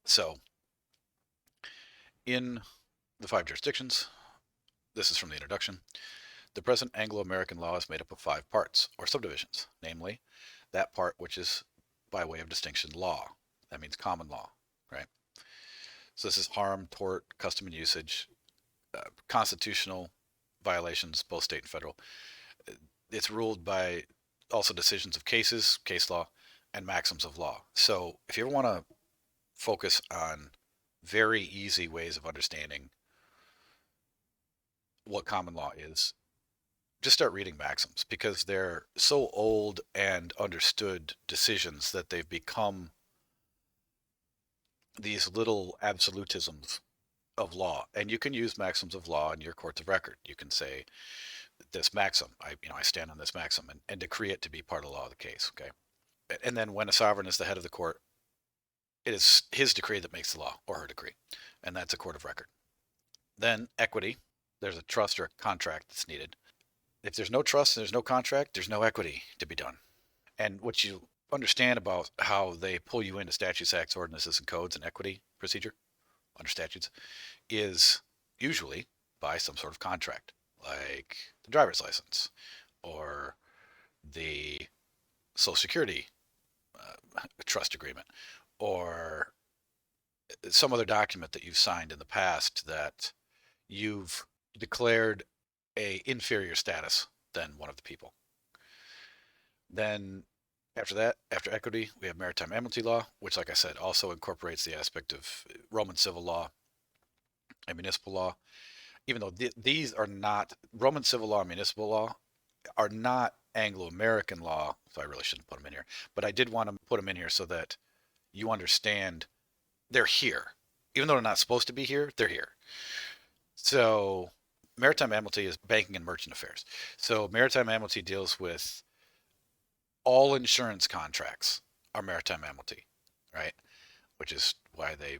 So in the 5 jurisdictions, this is from the introduction, the present Anglo-American law is made up of 5 parts, or subdivisions, namely, that part which is, by way of distinction, law. That means common law, right? So this is harm, tort, custom and usage, constitutional violations, both state and federal. It's ruled by also decisions of cases, case law, and maxims of law. So if you ever want to focus on very easy ways of understanding what common law is, just start reading maxims, because they're so old and understood decisions that they've become these little absolutisms of law. And you can use maxims of law in your courts of record. You can say this maxim, I stand on this maxim, and decree it to be part of the law of the case. Okay. And then when a sovereign is the head of the court, it is his decree that makes the law, or her decree. And that's a court of record. Then equity, there's a trust or a contract that's needed. If there's no trust and there's no contract, there's no equity to be done. And what you understand about how they pull you into statutes, acts, ordinances, and codes and equity procedure under statutes is usually by some sort of contract, like the driver's license or the Social Security trust agreement, or some other document that you've signed in the past that you've declared a inferior status than one of the people. Then after that, after equity, we have maritime amnesty law, which, like I said, also incorporates the aspect of Roman civil law and municipal law. Even though these are not, Roman civil law and municipal law are not Anglo-American law, so I really shouldn't put them in here. But I did want to put them in here so that you understand they're here. Even though they're not supposed to be here, they're here. So maritime amnesty is banking and merchant affairs. So maritime amnesty deals with all insurance contracts are maritime amnesty, right? Which is why they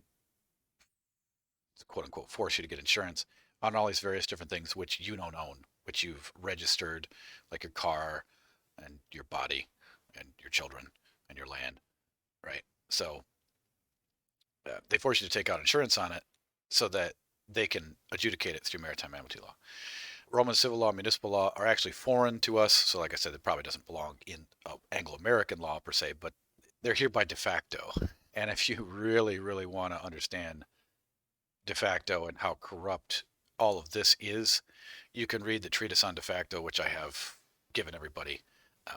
quote unquote force you to get insurance on all these various different things which you don't own, which you've registered, like your car and your body and your children and your land, right? So they force you to take out insurance on it so that they can adjudicate it through maritime amnesty law. Roman civil law and municipal law are actually foreign to us. So like I said, it probably doesn't belong in Anglo-American law per se, but they're here by de facto. And if you really, really want to understand de facto and how corrupt all of this is, you can read the Treatise on de facto, which I have given everybody,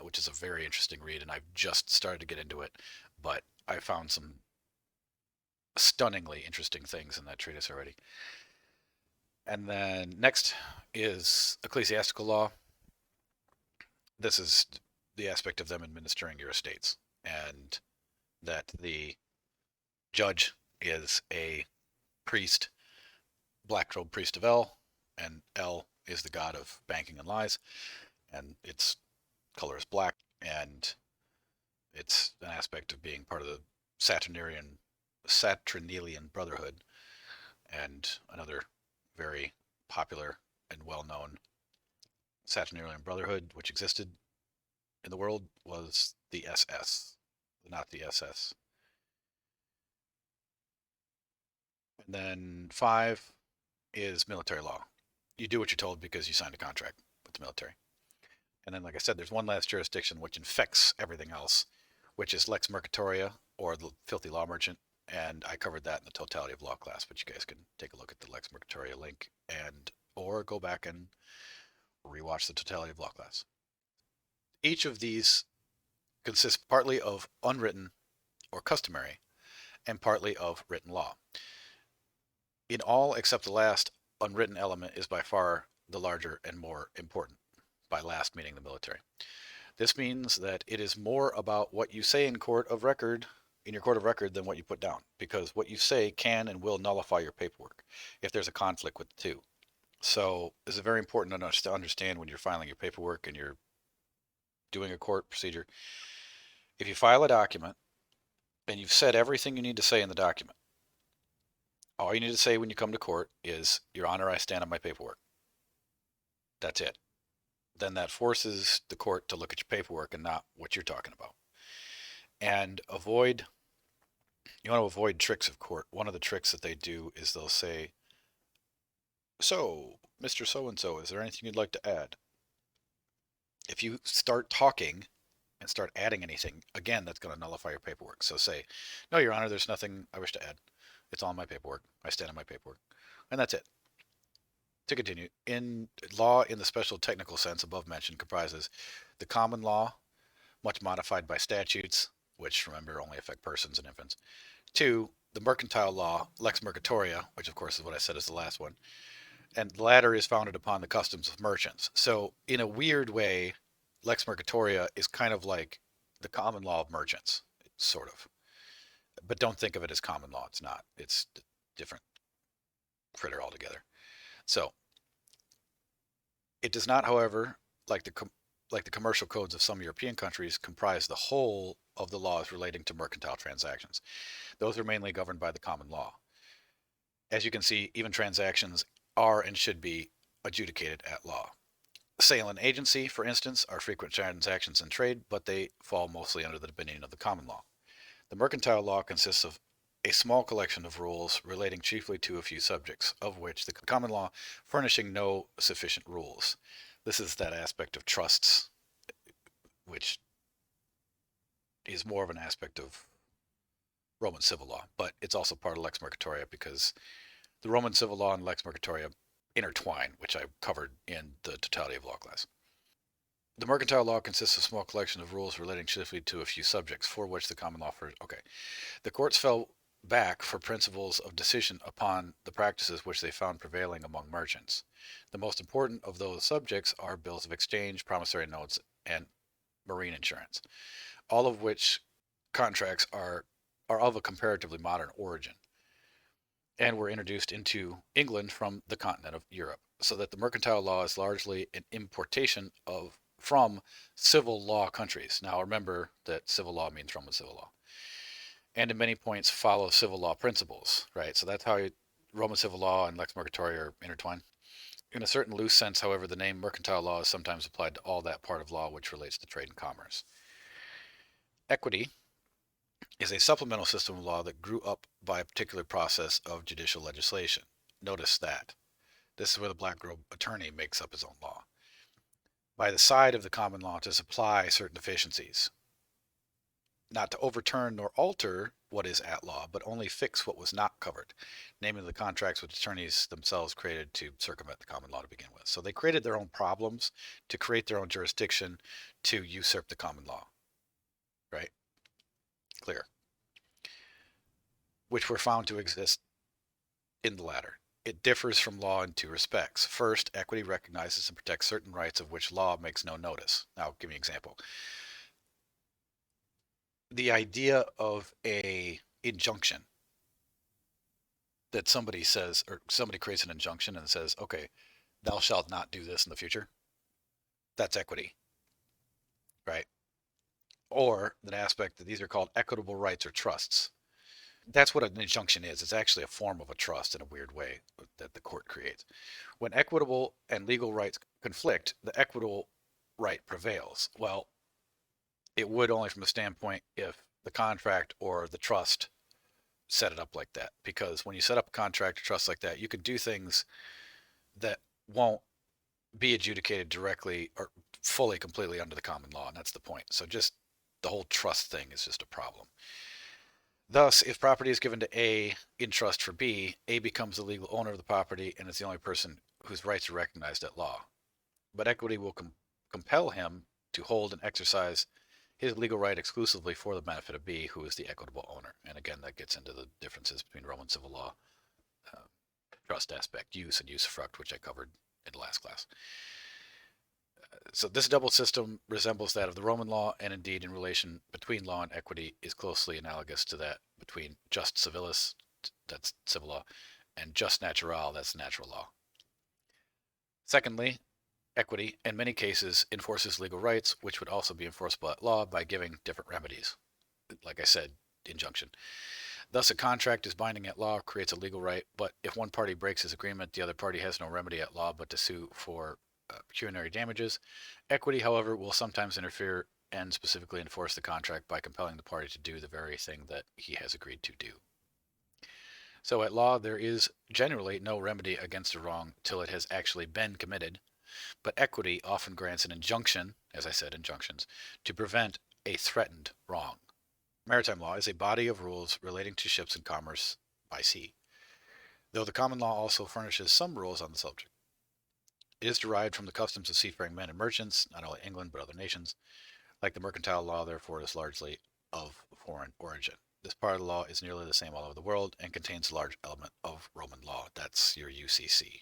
which is a very interesting read. And I've just started to get into it, but I found some stunningly interesting things in that treatise already. And then next is ecclesiastical law. This is the aspect of them administering your estates, and that the judge is a priest, black-robed priest of El, and El is the god of banking and lies, and its color is black, and it's an aspect of being part of the Saturnalian Brotherhood, and another very popular and well-known Saturnalian Brotherhood which existed in the world was the SS, not the SS. And then 5 is military law. You do what you're told because you signed a contract with the military. And then, like I said, there's one last jurisdiction which infects everything else, which is lex mercatoria, or the filthy law merchant. And I covered that in the totality of law class, but you guys can take a look at the lex mercatoria link, and or go back and rewatch the totality of law class. Each of these consists partly of unwritten or customary and partly of written law. In all except the last, unwritten element is by far the larger and more important, by last meaning the military. This means that it is more about what you say in your court of record than what you put down, because what you say can and will nullify your paperwork if there's a conflict with the two. So it's very important to understand when you're filing your paperwork and you're doing a court procedure. If you file a document and you've said everything you need to say in the document, all you need to say when you come to court is, Your Honor, I stand on my paperwork. That's it. Then that forces the court to look at your paperwork and not what you're talking about. And avoid You want to avoid tricks of court. One of the tricks that they do is they'll say, "So, Mr. So-and-so, is there anything you'd like to add?" If you start talking and start adding anything, again, that's going to nullify your paperwork. So say, "No, Your Honor, there's nothing I wish to add. It's all in my paperwork. I stand on my paperwork." And that's it. To continue, in law in the special technical sense above mentioned comprises the common law, much modified by statutes, which remember only affect persons and infants. Two, the mercantile law, lex mercatoria, which of course is what I said is the last one. And the latter is founded upon the customs of merchants. So in a weird way, lex mercatoria is kind of like the common law of merchants, sort of. But don't think of it as common law. It's not. It's a different critter altogether. So it does not, however, like the commercial codes of some European countries, comprise the whole of the laws relating to mercantile transactions. Those are mainly governed by the common law. As you can see, even transactions are and should be adjudicated at law. Sale and agency, for instance, are frequent transactions in trade, but they fall mostly under the dominion of the common law. The mercantile law consists of a small collection of rules relating chiefly to a few subjects, of which the common law furnishing no sufficient rules. This is that aspect of trusts, which is more of an aspect of Roman civil law, but it's also part of lex mercatoria because the Roman civil law and lex mercatoria intertwine, which I covered in the totality of law class. The mercantile law consists of a small collection of rules relating chiefly to a few subjects, for which the common law okay. The courts fell back for principles of decision upon the practices which they found prevailing among merchants. The most important of those subjects are bills of exchange, promissory notes, and marine insurance, all of which contracts are of a comparatively modern origin and were introduced into England from the continent of Europe, so that the mercantile law is largely an importation of from civil law countries. Now remember that civil law means Roman civil law, and in many points follow civil law principles, right? So that's how Roman civil law and lex mercatoria are intertwined. In a certain loose sense, however, the name mercantile law is sometimes applied to all that part of law which relates to trade and commerce. Equity is a supplemental system of law that grew up by a particular process of judicial legislation. Notice that. This is where the black robe attorney makes up his own law. By the side of the common law to supply certain deficiencies, not to overturn nor alter what is at law, but only fix what was not covered, namely the contracts which attorneys themselves created to circumvent the common law to begin with. So they created their own problems to create their own jurisdiction to usurp the common law, right? Clear. Which were found to exist in the latter. It differs from law in two respects. First, equity recognizes and protects certain rights of which law makes no notice. Now, give me an example. The idea of a injunction that somebody says, or somebody creates an injunction and says, okay, thou shalt not do this in the future. That's equity, right? Or the aspect that these are called equitable rights or trusts. That's what an injunction is. It's actually a form of a trust in a weird way that the court creates. When equitable and legal rights conflict, the equitable right prevails. Well, it would only from the standpoint if the contract or the trust set it up like that. Because when you set up a contract or trust like that, you could do things that won't be adjudicated directly or fully, completely under the common law. And that's the point. So just the whole trust thing is just a problem. Thus, if property is given to A in trust for B, A becomes the legal owner of the property and is the only person whose rights are recognized at law. But equity will compel him to hold and exercise his legal right exclusively for the benefit of B, who is the equitable owner. And again, that gets into the differences between Roman civil law, trust aspect, use, and usufruct, which I covered in the last class. So this double system resembles that of the Roman law, and indeed in relation between law and equity is closely analogous to that between jus civilis, that's civil law, and jus naturalis, that's natural law. Secondly, equity, in many cases, enforces legal rights, which would also be enforceable at law by giving different remedies. Like I said, injunction. Thus, a contract is binding at law, creates a legal right, but if one party breaks his agreement, the other party has no remedy at law but to sue for pecuniary damages. Equity, however, will sometimes interfere and specifically enforce the contract by compelling the party to do the very thing that he has agreed to do. So at law, there is generally no remedy against a wrong till it has actually been committed, but equity often grants an injunction, as I said, injunctions, to prevent a threatened wrong. Maritime law is a body of rules relating to ships and commerce by sea, though the common law also furnishes some rules on the subject. It is derived from the customs of seafaring men and merchants, not only England but other nations. Like the mercantile law, therefore, is largely of foreign origin. This part of the law is nearly the same all over the world and contains a large element of Roman law. That's your UCC.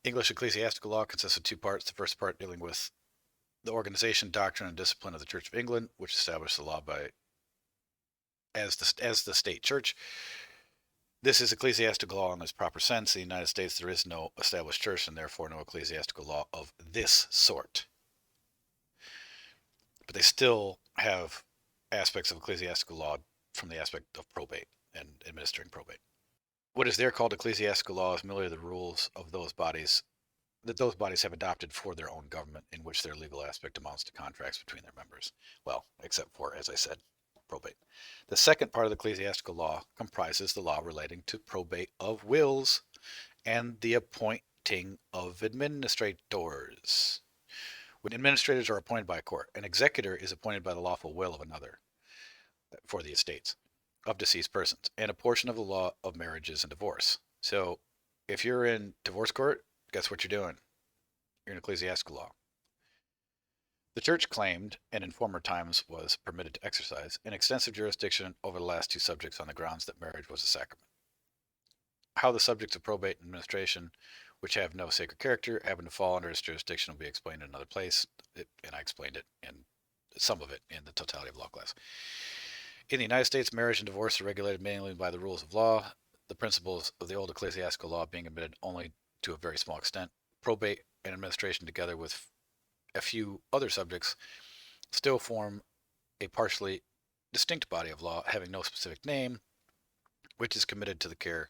English ecclesiastical law consists of two parts. The first part dealing with the organization, doctrine, and discipline of the Church of England, which established the law as the state church. This is ecclesiastical law in its proper sense. In the United States, there is no established church and therefore no ecclesiastical law of this sort. But they still have aspects of ecclesiastical law from the aspect of probate and administering probate. What is there called ecclesiastical law is merely the rules of those bodies that those bodies have adopted for their own government, in which their legal aspect amounts to contracts between their members. Well, except for, as I said, probate. The second part of the ecclesiastical law comprises the law relating to probate of wills and the appointing of administrators. When administrators are appointed by a court, an executor is appointed by the lawful will of another for the estates of deceased persons, and a portion of the law of marriages and divorce. So if you're in divorce court, guess what you're doing? You're in ecclesiastical law. The church claimed, and in former times was permitted to exercise, an extensive jurisdiction over the last two subjects on the grounds that marriage was a sacrament. How the subjects of probate and administration, which have no sacred character, happen to fall under its jurisdiction will be explained in another place, and I explained it in some of it in the totality of law class. In the United States, marriage and divorce are regulated mainly by the rules of law, the principles of the old ecclesiastical law being admitted only to a very small extent. Probate and administration, together with a few other subjects, still form a partially distinct body of law having no specific name, which is committed to the care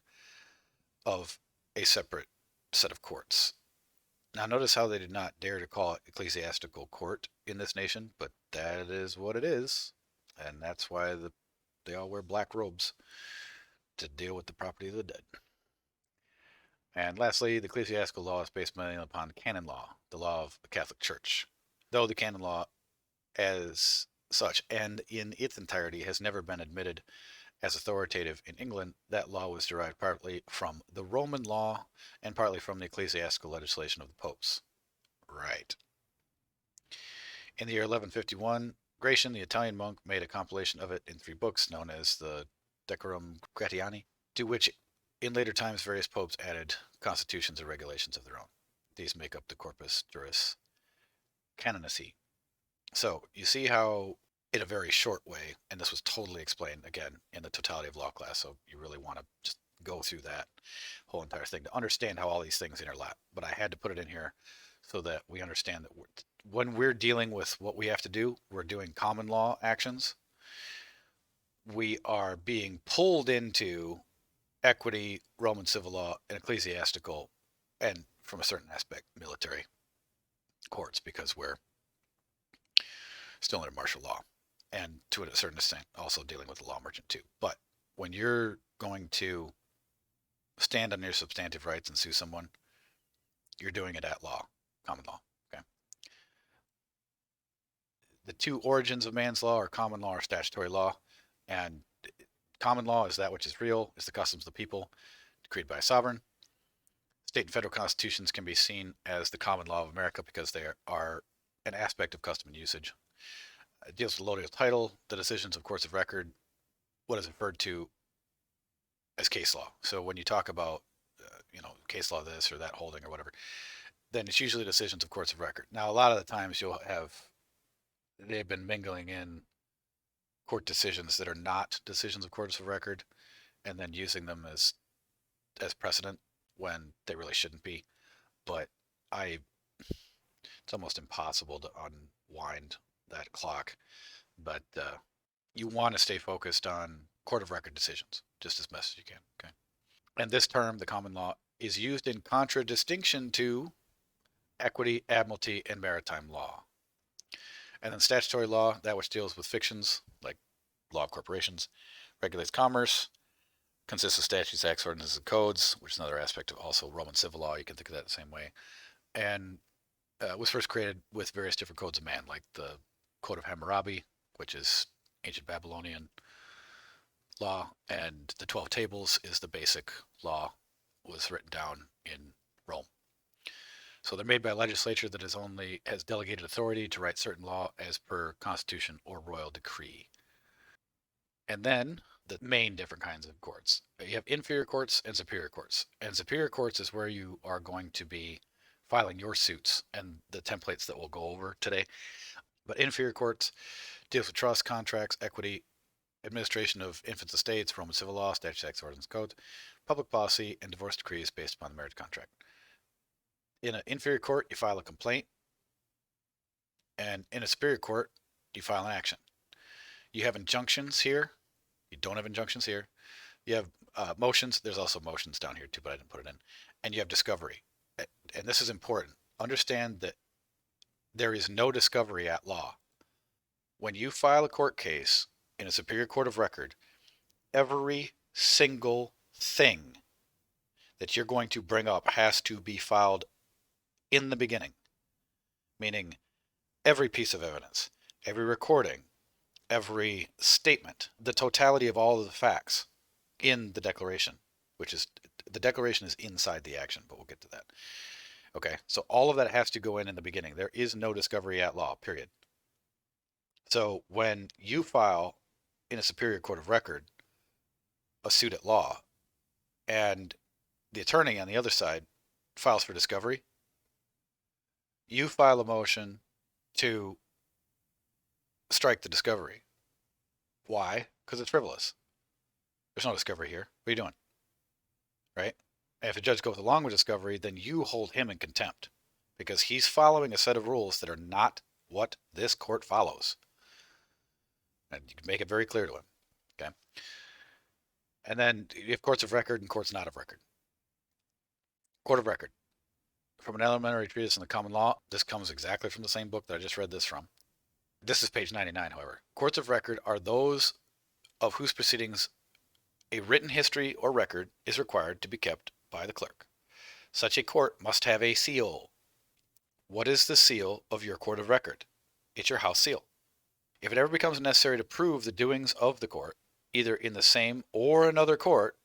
of a separate set of courts. Now, notice how they did not dare to call it ecclesiastical court in this nation, but that is what it is, and that's why they all wear black robes to deal with the property of the dead. And lastly, the ecclesiastical law is based mainly upon canon law, the law of the Catholic Church. Though the canon law as such and in its entirety has never been admitted as authoritative in England, that law was derived partly from the Roman law and partly from the ecclesiastical legislation of the popes. Right. In the year 1151, Gratian, the Italian monk, made a compilation of it in 3 books known as the Decorum Gratiani, to which in later times various popes added constitutions or regulations of their own. These make up the Corpus Juris Canonici. So you see how, in a very short way, and this was totally explained again in the totality of law class, so you really want to just go through that whole entire thing to understand how all these things interlap. But I had to put it in here so that we understand that when we're dealing with what we have to do, we're doing common law actions. We are being pulled into equity, Roman civil law, and ecclesiastical, and from a certain aspect, military courts, because we're still under martial law, and to a certain extent, also dealing with the law merchant too. But when you're going to stand on your substantive rights and sue someone, you're doing it at law, common law. Okay. The two origins of manslaughter are common law or statutory law, and common law is that which is real, is the customs of the people, decreed by a sovereign. State and federal constitutions can be seen as the common law of America because they are an aspect of custom and usage. It deals with local title, the decisions of courts of record, what is referred to as case law. So when you talk about, case law this or that holding or whatever, then it's usually decisions of courts of record. Now, a lot of the times they've been mingling in court decisions that are not decisions of courts of record and then using them as precedent when they really shouldn't be. But it's almost impossible to unwind that clock. But you want to stay focused on court of record decisions just as best as you can. Okay. And this term, the common law, is used in contradistinction to equity, admiralty, and maritime law. And then statutory law, that which deals with fictions, like law of corporations, regulates commerce, consists of statutes, acts, ordinances, and codes, which is another aspect of also Roman civil law. You can think of that the same way. And was first created with various different codes of man, like the Code of Hammurabi, which is ancient Babylonian law, and the 12 Tables is the basic law, was written down in Rome. So they're made by a legislature that has delegated authority to write certain law as per constitution or royal decree. And then the main different kinds of courts. You have inferior courts and superior courts. And superior courts is where you are going to be filing your suits and the templates that we'll go over today. But inferior courts deals with trust, contracts, equity, administration of infants' estates, Roman civil law, statutes, acts, ordinances, codes, public policy, and divorce decrees based upon the marriage contract. In an inferior court, you file a complaint, and in a superior court, you file an action. You have injunctions here. You don't have injunctions here. You have motions. There's also motions down here too, but I didn't put it in. And you have discovery. And this is important. Understand that there is no discovery at law. When you file a court case in a superior court of record, every single thing that you're going to bring up has to be filed in the beginning, meaning every piece of evidence, every recording, every statement, the totality of all of the facts in the declaration, which is, the declaration is inside the action, but we'll get to that. Okay, so all of that has to go in the beginning. There is no discovery at law, period. So when you file in a superior court of record a suit at law, and the attorney on the other side files for discovery, you file a motion to strike the discovery. Why? Because it's frivolous. There's no discovery here. What are you doing? Right? And if a judge goes along with discovery, then you hold him in contempt because he's following a set of rules that are not what this court follows. And you can make it very clear to him. Okay. And then you have courts of record and courts not of record. Court of record. From an elementary treatise on the common law, this comes exactly from the same book that I just read this from. This is page 99, however. Courts of record are those of whose proceedings a written history or record is required to be kept by the clerk. Such a court must have a seal. What is the seal of your court of record? It's your house seal. If it ever becomes necessary to prove the doings of the court, either in the same or another court,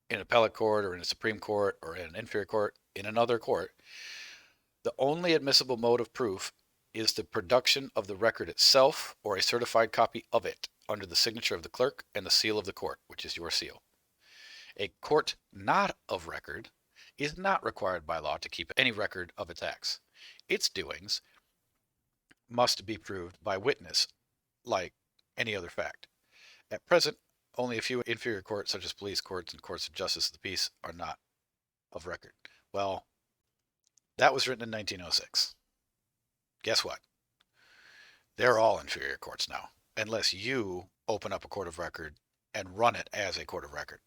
in an appellate court or in a Supreme Court or in an inferior court, in another court, the only admissible mode of proof is the production of the record itself or a certified copy of it under the signature of the clerk and the seal of the court, which is your seal. A court not of record is not required by law to keep any record of its acts. Its doings must be proved by witness, like any other fact. At present, only a few inferior courts, such as police courts and courts of justice of the peace, are not of record. Well, that was written in 1906. Guess what? They're all inferior courts now, unless you open up a court of record and run it as a court of record.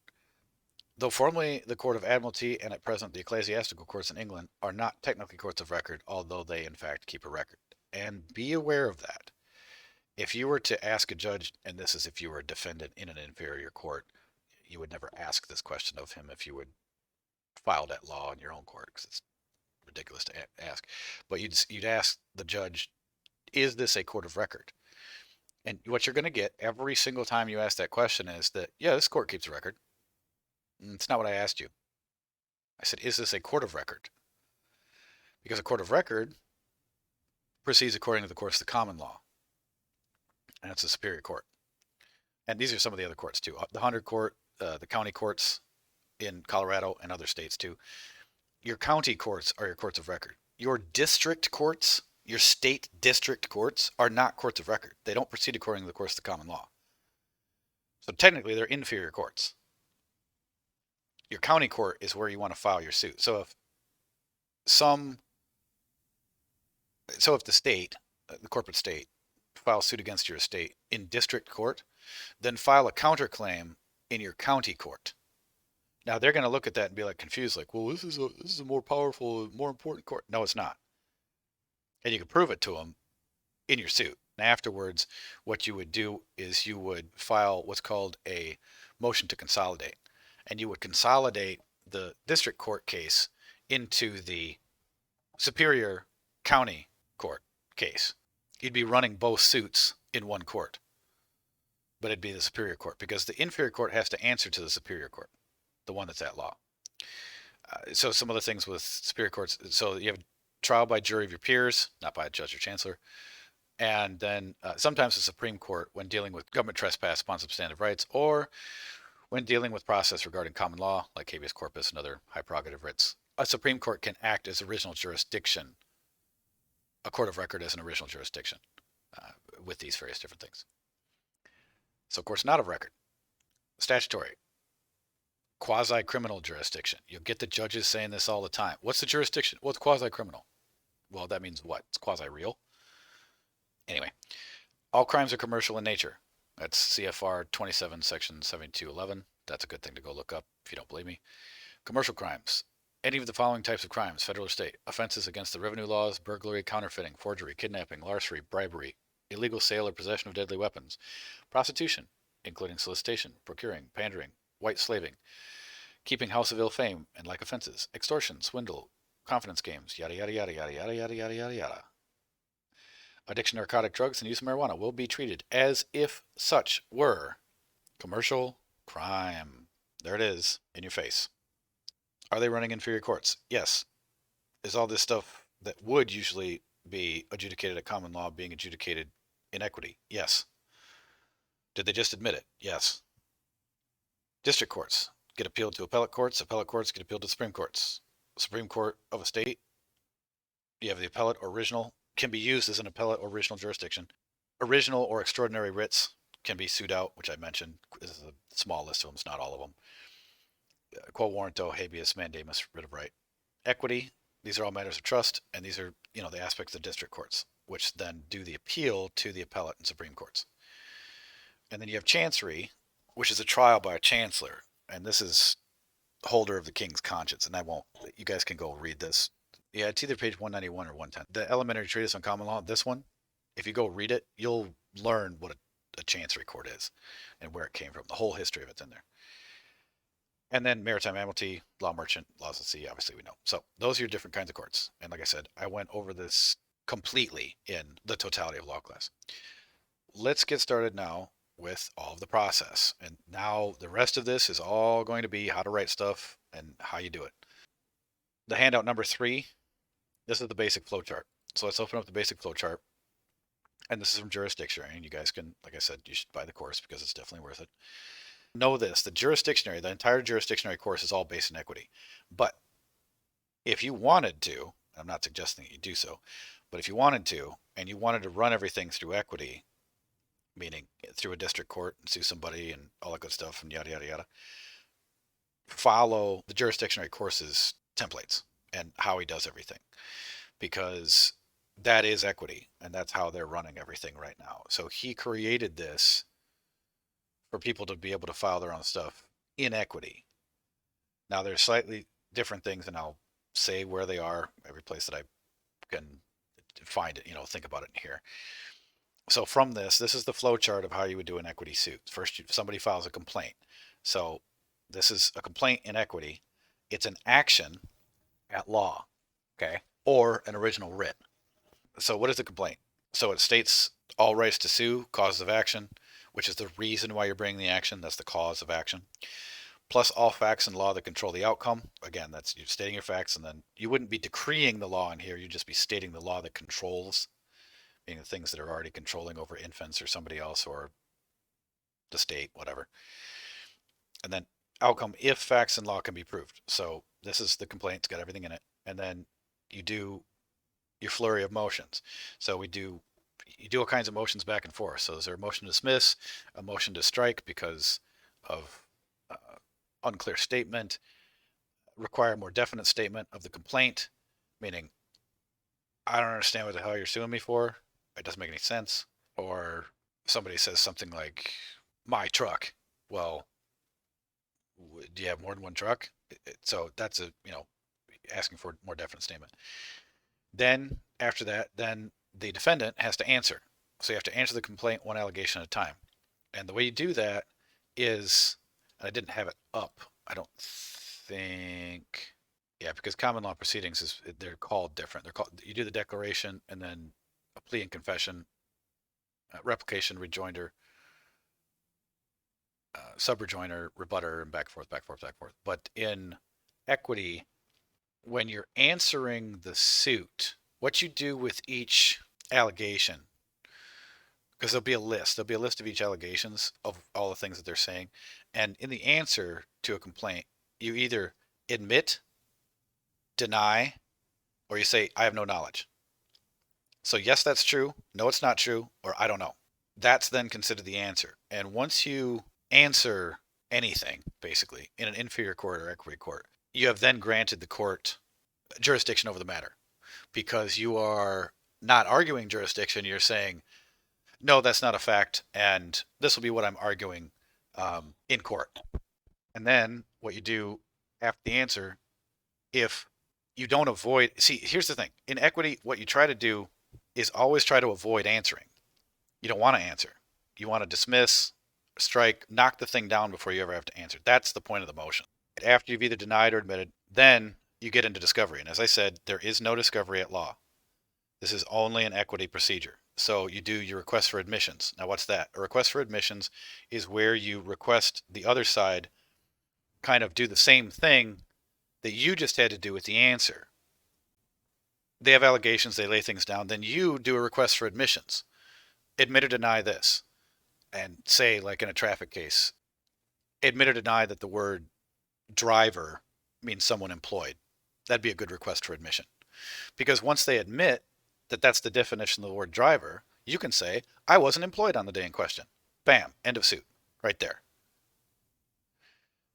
Though formerly the Court of Admiralty and at present the ecclesiastical courts in England are not technically courts of record, although they in fact keep a record. And be aware of that. If you were to ask a judge, and this is if you were a defendant in an inferior court, you would never ask this question of him if you would file that law in your own court, because it's ridiculous to ask. But you'd ask the judge, is this a court of record? And what you're going to get every single time you ask that question is that, yeah, this court keeps a record. And it's not what I asked you. I said, is this a court of record? Because a court of record proceeds according to the course of the common law. And it's a superior court. And these are some of the other courts too. The 100 court, the county courts in Colorado and other states too. Your county courts are your courts of record. Your district courts, your state district courts are not courts of record. They don't proceed according to the course of the common law. So technically they're inferior courts. Your county court is where you want to file your suit. So if the state, the corporate state, files suit against your estate in district court, then file a counterclaim in your county court. Now they're going to look at that and be like confused, like, well, this is a more powerful, more important court. No, it's not. And you can prove it to them in your suit. And afterwards, what you would do is you would file what's called a motion to consolidate. And you would consolidate the district court case into the superior county court case. You'd be running both suits in one court, but it'd be the superior court because the inferior court has to answer to the superior court, the one that's at law. So some other things with superior courts. So you have trial by jury of your peers, not by a judge or chancellor. And then sometimes the Supreme Court when dealing with government trespass upon substantive rights, or when dealing with process regarding common law, like habeas corpus and other high prerogative writs. A Supreme Court can act as original jurisdiction, a court of record as an original jurisdiction with these various different things. So, of course, not of record. Statutory. Quasi-criminal jurisdiction. You'll get the judges saying this all the time. What's the jurisdiction? Well, it's quasi-criminal. Well, that means what? It's quasi-real. Anyway, all crimes are commercial in nature. That's CFR 27, section 7211. That's a good thing to go look up if you don't believe me. Commercial crimes. Any of the following types of crimes, federal or state: offenses against the revenue laws, burglary, counterfeiting, forgery, kidnapping, larceny, bribery, illegal sale or possession of deadly weapons, prostitution, including solicitation, procuring, pandering, white slaving, keeping house of ill fame and like offenses, extortion, swindle, confidence games, yada yada yada yada yada yada yada yada yada. Addiction to narcotic drugs and use of marijuana will be treated as if such were commercial crime. There it is, in your face. Are they running inferior courts? Yes. Is all this stuff that would usually be adjudicated at common law being adjudicated in equity? Yes. Did they just admit it? Yes. District courts get appealed to appellate courts get appealed to Supreme Courts. Supreme Court of a state, you have the appellate or original, can be used as an appellate or original jurisdiction. Original or extraordinary writs can be sued out, which I mentioned. This is a small list of them, it's not all of them. Quo warranto, habeas, mandamus, writ of right. Equity, these are all matters of trust, and these are, the aspects of the district courts, which then do the appeal to the appellate and Supreme Courts. And then you have chancery, which is a trial by a chancellor, and this is holder of the king's conscience, and you guys can go read this. Yeah, it's either page 191 or 110. The Elementary Treatise on Common Law, this one, if you go read it, you'll learn what a chancery court is and where it came from. The whole history of it's in there. And then maritime amnesty, law merchant, laws at sea, obviously we know. So those are your different kinds of courts. And like I said, I went over this completely in the totality of law class. Let's get started now with all of the process. And now the rest of this is all going to be how to write stuff and how you do it. The handout number 3, this is the basic flow chart. So let's open up the basic flow chart. And this is from Jurisdictionary. And you guys can, like I said, you should buy the course because it's definitely worth it. Know this, the Jurisdictionary, the entire Jurisdictionary course is all based in equity. But if you wanted to, I'm not suggesting that you do so, but if you wanted to, and you wanted to run everything through equity, meaning through a district court and sue somebody and all that good stuff and yada, yada, yada, follow the Jurisdictionary course's templates and how he does everything. Because that is equity, and that's how they're running everything right now. So he created this for people to be able to file their own stuff in equity. Now there's slightly different things, and I'll say where they are every place that I can find it, think about it in here. So from this is the flow chart of how you would do an equity suit. First, somebody files a complaint. So this is a complaint in equity. It's an action at law, okay, or an original writ. So what is the complaint? So it states all rights to sue, causes of action, which is the reason why you're bringing the action. That's the cause of action. Plus all facts and law that control the outcome. Again, that's you stating your facts, and then you wouldn't be decreeing the law in here. You'd just be stating the law that controls, meaning the things that are already controlling over infants or somebody else or the state, whatever. And then outcome if facts and law can be proved. So this is the complaint. It's got everything in it. And then you do your flurry of motions. So you do all kinds of motions back and forth. So is there a motion to dismiss, a motion to strike because of unclear statement, require a more definite statement of the complaint, meaning I don't understand what the hell you're suing me for. It doesn't make any sense. Or somebody says something like, my truck. Well, do you have more than one truck? So that's asking for a more definite statement. Then after that, then the defendant has to answer. So you have to answer the complaint one allegation at a time. And the way you do that is, I didn't have it up, I don't think. Yeah, because common law proceedings they're called different. They're called, you do the declaration and then a plea and confession, replication, rejoinder, subrejoinder, rebutter, and back forth, back forth, back forth. But in equity, when you're answering the suit, what you do with each allegation, because there'll be a list. There'll be a list of each allegations of all the things that they're saying. And in the answer to a complaint, you either admit, deny, or you say, I have no knowledge. So yes, that's true. No, it's not true. Or I don't know. That's then considered the answer. And once you answer anything, basically, in an inferior court or equity court, you have then granted the court jurisdiction over the matter, because you are not arguing jurisdiction. You're saying, no, that's not a fact, and this will be what I'm arguing in court. And then what you do after the answer, if you don't avoid, see, here's the thing. In equity, what you try to do is always try to avoid answering. You don't want to answer. You want to dismiss, strike, knock the thing down before you ever have to answer. That's the point of the motion. After you've either denied or admitted, then you get into discovery. And as I said, there is no discovery at law. This is only an equity procedure. So you do your request for admissions. Now, what's that? A request for admissions is where you request the other side kind of do the same thing that you just had to do with the answer. They have allegations, they lay things down, then you do a request for admissions. Admit or deny this. And say, like in a traffic case, admit or deny that the word driver means someone employed. That'd be a good request for admission. Because once they admit that that's the definition of the word driver, you can say, I wasn't employed on the day in question. Bam, end of suit, right there.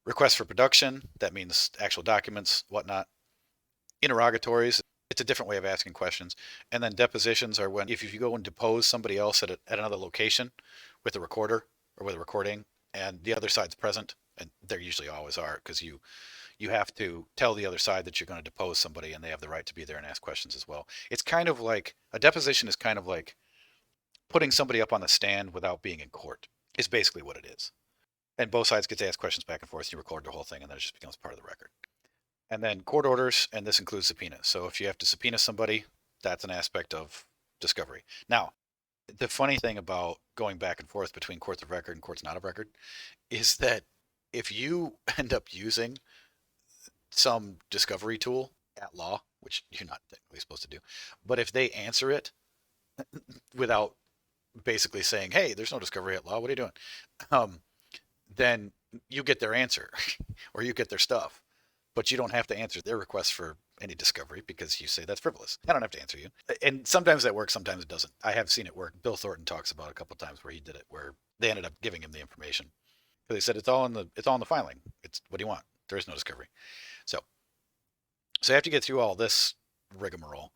Request for production, that means actual documents, whatnot. Interrogatories, it's a different way of asking questions. And then depositions are when, if you go and depose somebody else at another location with a recorder or with a recording, and the other side's present, and they usually always are, because you have to tell the other side that you're going to depose somebody, and they have the right to be there and ask questions as well. It's kind of like, a deposition is kind of like putting somebody up on the stand without being in court, is basically what it is. And both sides get to ask questions back and forth, and you record the whole thing, and then it just becomes part of the record. And then court orders, and this includes subpoenas. So if you have to subpoena somebody, that's an aspect of discovery. Now, the funny thing about going back and forth between courts of record and courts not of record is that if you end up using some discovery tool at law, which you're not technically supposed to do, but if they answer it without basically saying, hey, there's no discovery at law, what are you doing? Then you get their answer or you get their stuff, but you don't have to answer their request for any discovery because you say that's frivolous. I don't have to answer you. And sometimes that works, sometimes it doesn't. I have seen it work. Bill Thornton talks about a couple of times where he did it, where they ended up giving him the information. They said it's all in the filing. It's, what do you want? There is no discovery. So after you get through all this rigmarole,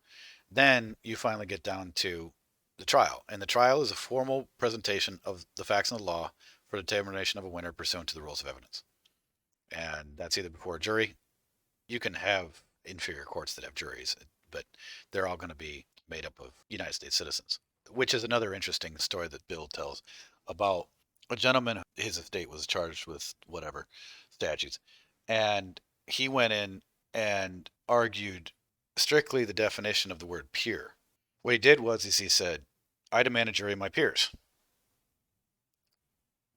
then you finally get down to the trial. And the trial is a formal presentation of the facts and the law for determination of a winner pursuant to the rules of evidence. And that's either before a jury. You can have inferior courts that have juries, but they're all going to be made up of United States citizens, which is another interesting story that Bill tells about a gentleman. His estate was charged with whatever statutes, and he went in and argued strictly the definition of the word peer. What he did was he said, I demand a jury of my peers.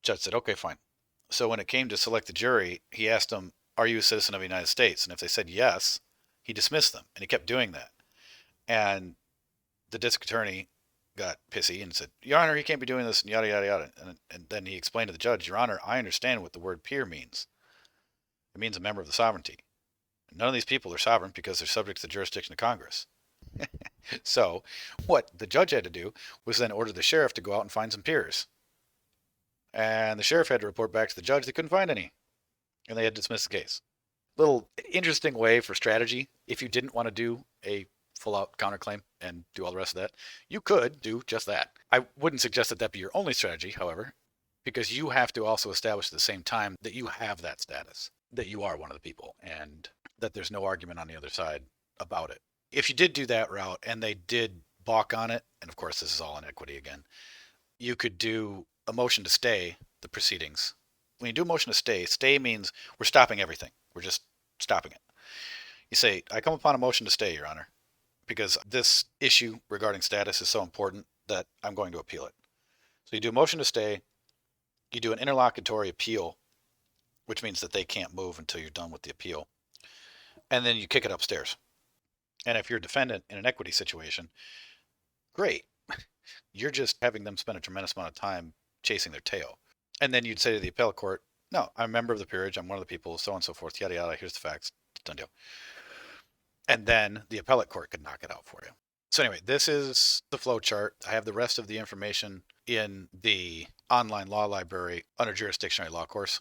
Judge said, okay, fine. So when it came to select the jury, he asked them, are you a citizen of the United States? And if they said yes, he dismissed them. And he kept doing that. And the district attorney got pissy and said, Your Honor, he can't be doing this, and yada, yada, yada. And then he explained to the judge, Your Honor, I understand what the word peer means. It means a member of the sovereignty. None of these people are sovereign because they're subject to the jurisdiction of Congress. So what the judge had to do was then order the sheriff to go out and find some peers. And the sheriff had to report back to the judge they couldn't find any. And they had to dismiss the case. Little interesting way for strategy. If you didn't want to do a full-out counterclaim and do all the rest of that, you could do just that. I wouldn't suggest that be your only strategy, however, because you have to also establish at the same time that you have that status, that you are one of the people, and that there's no argument on the other side about it. If you did do that route and they did balk on it, and of course this is all in equity again, you could do a motion to stay the proceedings. When you do a motion to stay means we're stopping everything. We're just stopping it. You say, I come upon a motion to stay, Your Honor, because this issue regarding status is so important that I'm going to appeal it. So you do a motion to stay, you do an interlocutory appeal, which means that they can't move until you're done with the appeal, and then you kick it upstairs. And if you're a defendant in an equity situation, great. You're just having them spend a tremendous amount of time chasing their tail. And then you'd say to the appellate court, no, I'm a member of the peerage, I'm one of the people, so on and so forth, yada, yada, here's the facts, done deal. And then the appellate court could knock it out for you. So anyway, this is the flow chart. I have the rest of the information in the online law library under Jurisdictionary Law course.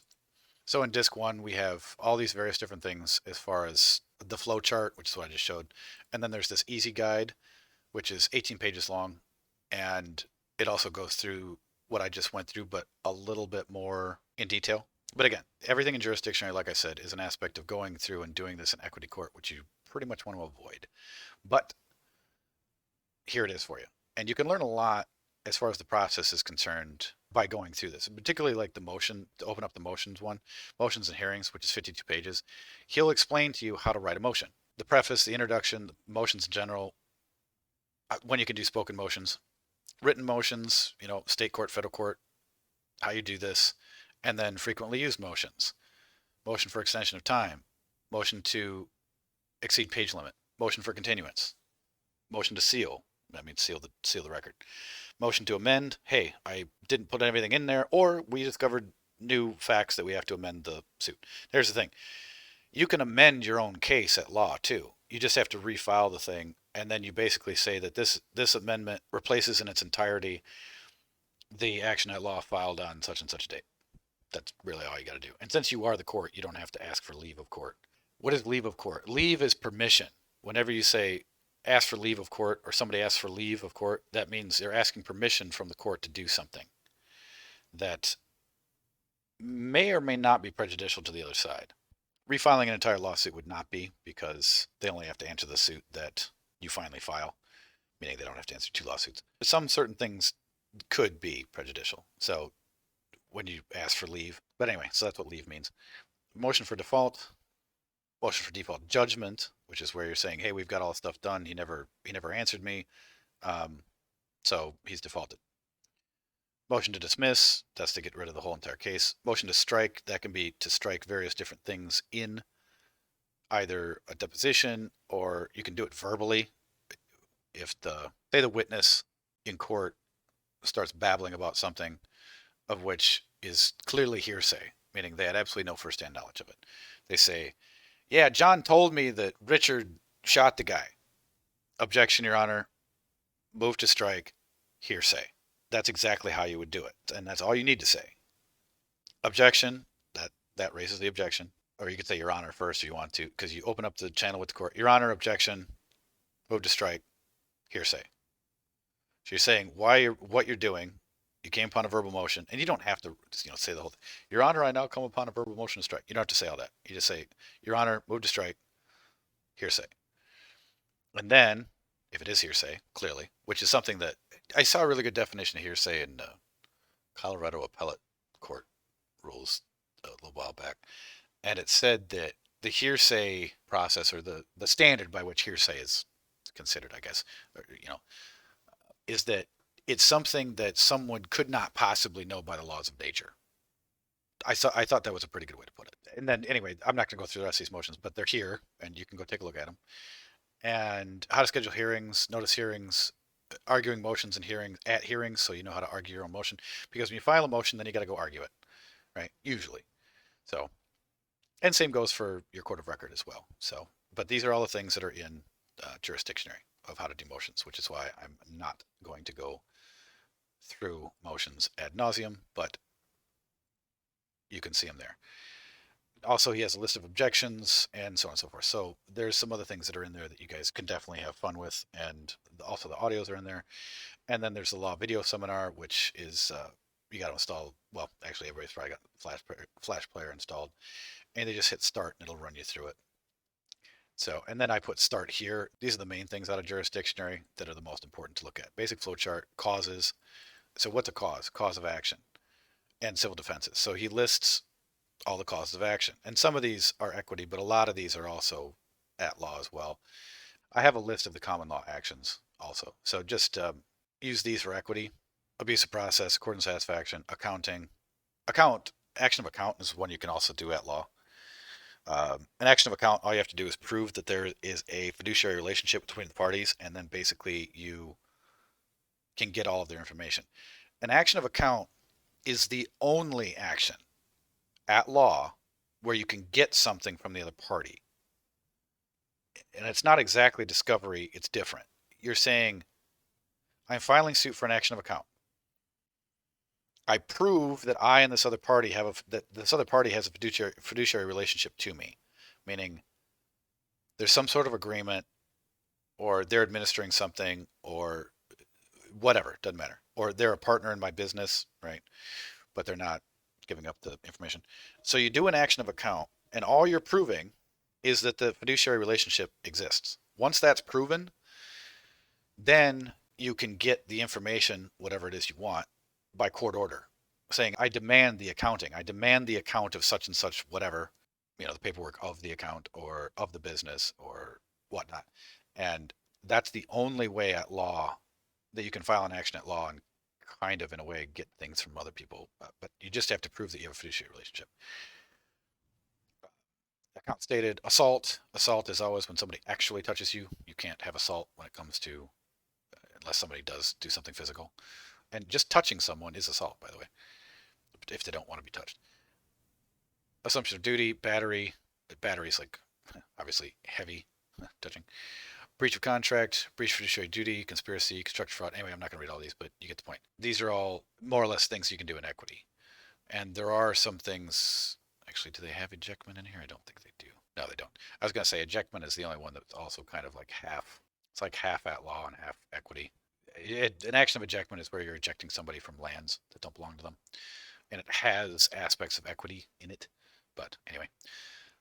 So in disc 1, we have all these various different things as far as the flow chart, which is what I just showed. And then there's this easy guide, which is 18 pages long. And it also goes through what I just went through, but a little bit more in detail. But again, everything in Jurisdictionary, like I said, is an aspect of going through and doing this in equity court, which you pretty much want to avoid. But here it is for you. And you can learn a lot as far as the process is concerned by going through this, and particularly like the motion, to open up the motions one, motions and hearings, which is 52 pages. He'll explain to you how to write a motion. The preface, the introduction, the motions in general, when you can do spoken motions, written motions, state court, federal court, how you do this, and then frequently used motions. Motion for extension of time, motion to exceed page limit, motion for continuance, motion to seal, seal the record, motion to amend, hey, I didn't put everything in there, or we discovered new facts that we have to amend the suit. There's the thing. You can amend your own case at law too. You just have to refile the thing, and then you basically say that this amendment replaces in its entirety the action at law filed on such and such a date. That's really all you got to do. And since you are the court, you don't have to ask for leave of court. What is leave of court? Leave is permission. Whenever you say ask for leave of court, or somebody asks for leave of court, that means they're asking permission from the court to do something that may or may not be prejudicial to the other side. Refiling an entire lawsuit would not be, because they only have to answer the suit that you finally file, meaning they don't have to answer 2 lawsuits. But some certain things could be prejudicial. So when you ask for leave, but anyway, so that's what leave means. Motion for default, motion for default judgment, which is where you're saying, hey, we've got all the stuff done. He never answered me. So he's defaulted. Motion to dismiss, that's to get rid of the whole entire case. Motion to strike, that can be to strike various different things in either a deposition, or you can do it verbally. If say the witness in court starts babbling about something of which is clearly hearsay, meaning they had absolutely no firsthand knowledge of it. They say, yeah, John told me that Richard shot the guy. Objection, Your Honor. Move to strike. Hearsay. That's exactly how you would do it. And that's all you need to say. Objection. That raises the objection. Or you could say Your Honor first if you want to, because you open up the channel with the court. Your Honor, objection. Move to strike. Hearsay. So you're saying what you're doing. You came upon a verbal motion, and you don't have to say the whole thing. Your Honor, I now come upon a verbal motion to strike. You don't have to say all that. You just say, Your Honor, move to strike. Hearsay. And then, if it is hearsay, clearly, which is something that I saw a really good definition of hearsay in Colorado Appellate Court rules a little while back, and it said that the hearsay process, or the standard by which hearsay is considered, I guess, is that it's something that someone could not possibly know by the laws of nature. I thought that was a pretty good way to put it. And then anyway, I'm not going to go through the rest of these motions, but they're here, and you can go take a look at them. And how to schedule hearings, notice hearings, arguing motions and hearings, so you know how to argue your own motion. Because when you file a motion, then you got to go argue it, right? Usually. So, and same goes for your court of record as well. So, but these are all the things that are in Jurisdictionary of how to do motions, which is why I'm not going to go through motions ad nauseum, but you can see them there. Also, he has a list of objections and so on and so forth. So there's some other things that are in there that you guys can definitely have fun with, and also the audios are in there. And then there's the law video seminar, which is you got to install. Well, actually, everybody's probably got Flash Player installed, and they just hit start, and it'll run you through it. So, and then I put start here. These are the main things out of Jurisdictionary that are the most important to look at. Basic flowchart, causes. So what's a cause? Cause of action and civil defenses. So he lists all the causes of action. And some of these are equity, but a lot of these are also at law as well. I have a list of the common law actions also. So just use these for equity, abuse of process, court and satisfaction, accounting. Action of account is one you can also do at law. An action of account, all you have to do is prove that there is a fiduciary relationship between the parties, and then basically you can get all of their information. An action of account is the only action at law where you can get something from the other party. And it's not exactly discovery, it's different. You're saying, I'm filing suit for an action of account. I prove that I and this other party that this other party has a fiduciary relationship to me, meaning there's some sort of agreement, or they're administering something, or whatever, doesn't matter. Or they're a partner in my business, right? But they're not giving up the information. So you do an action of account, and all you're proving is that the fiduciary relationship exists. Once that's proven, then you can get the information, whatever it is you want, by court order, saying, I demand the accounting. I demand the account of such and such, whatever, the paperwork of the account or of the business or whatnot. And that's the only way at law that you can file an action at law and kind of, in a way, get things from other people. But you just have to prove that you have a fiduciary relationship. Account stated assault. Assault is always when somebody actually touches you. You can't have assault when it comes to, unless somebody does do something physical. And just touching someone is assault, by the way, if they don't want to be touched. Assumption of duty, battery. Battery is like, obviously, heavy touching. Breach of contract, breach of fiduciary duty, conspiracy, construction fraud. Anyway, I'm not going to read all these, but you get the point. These are all more or less things you can do in equity. And there are some things, actually, do they have ejectment in here? I don't think they do. No, they don't. I was going to say ejectment is the only one that's also kind of like half. It's like half at law and half equity. An action of ejectment is where you're ejecting somebody from lands that don't belong to them. And it has aspects of equity in it. But anyway,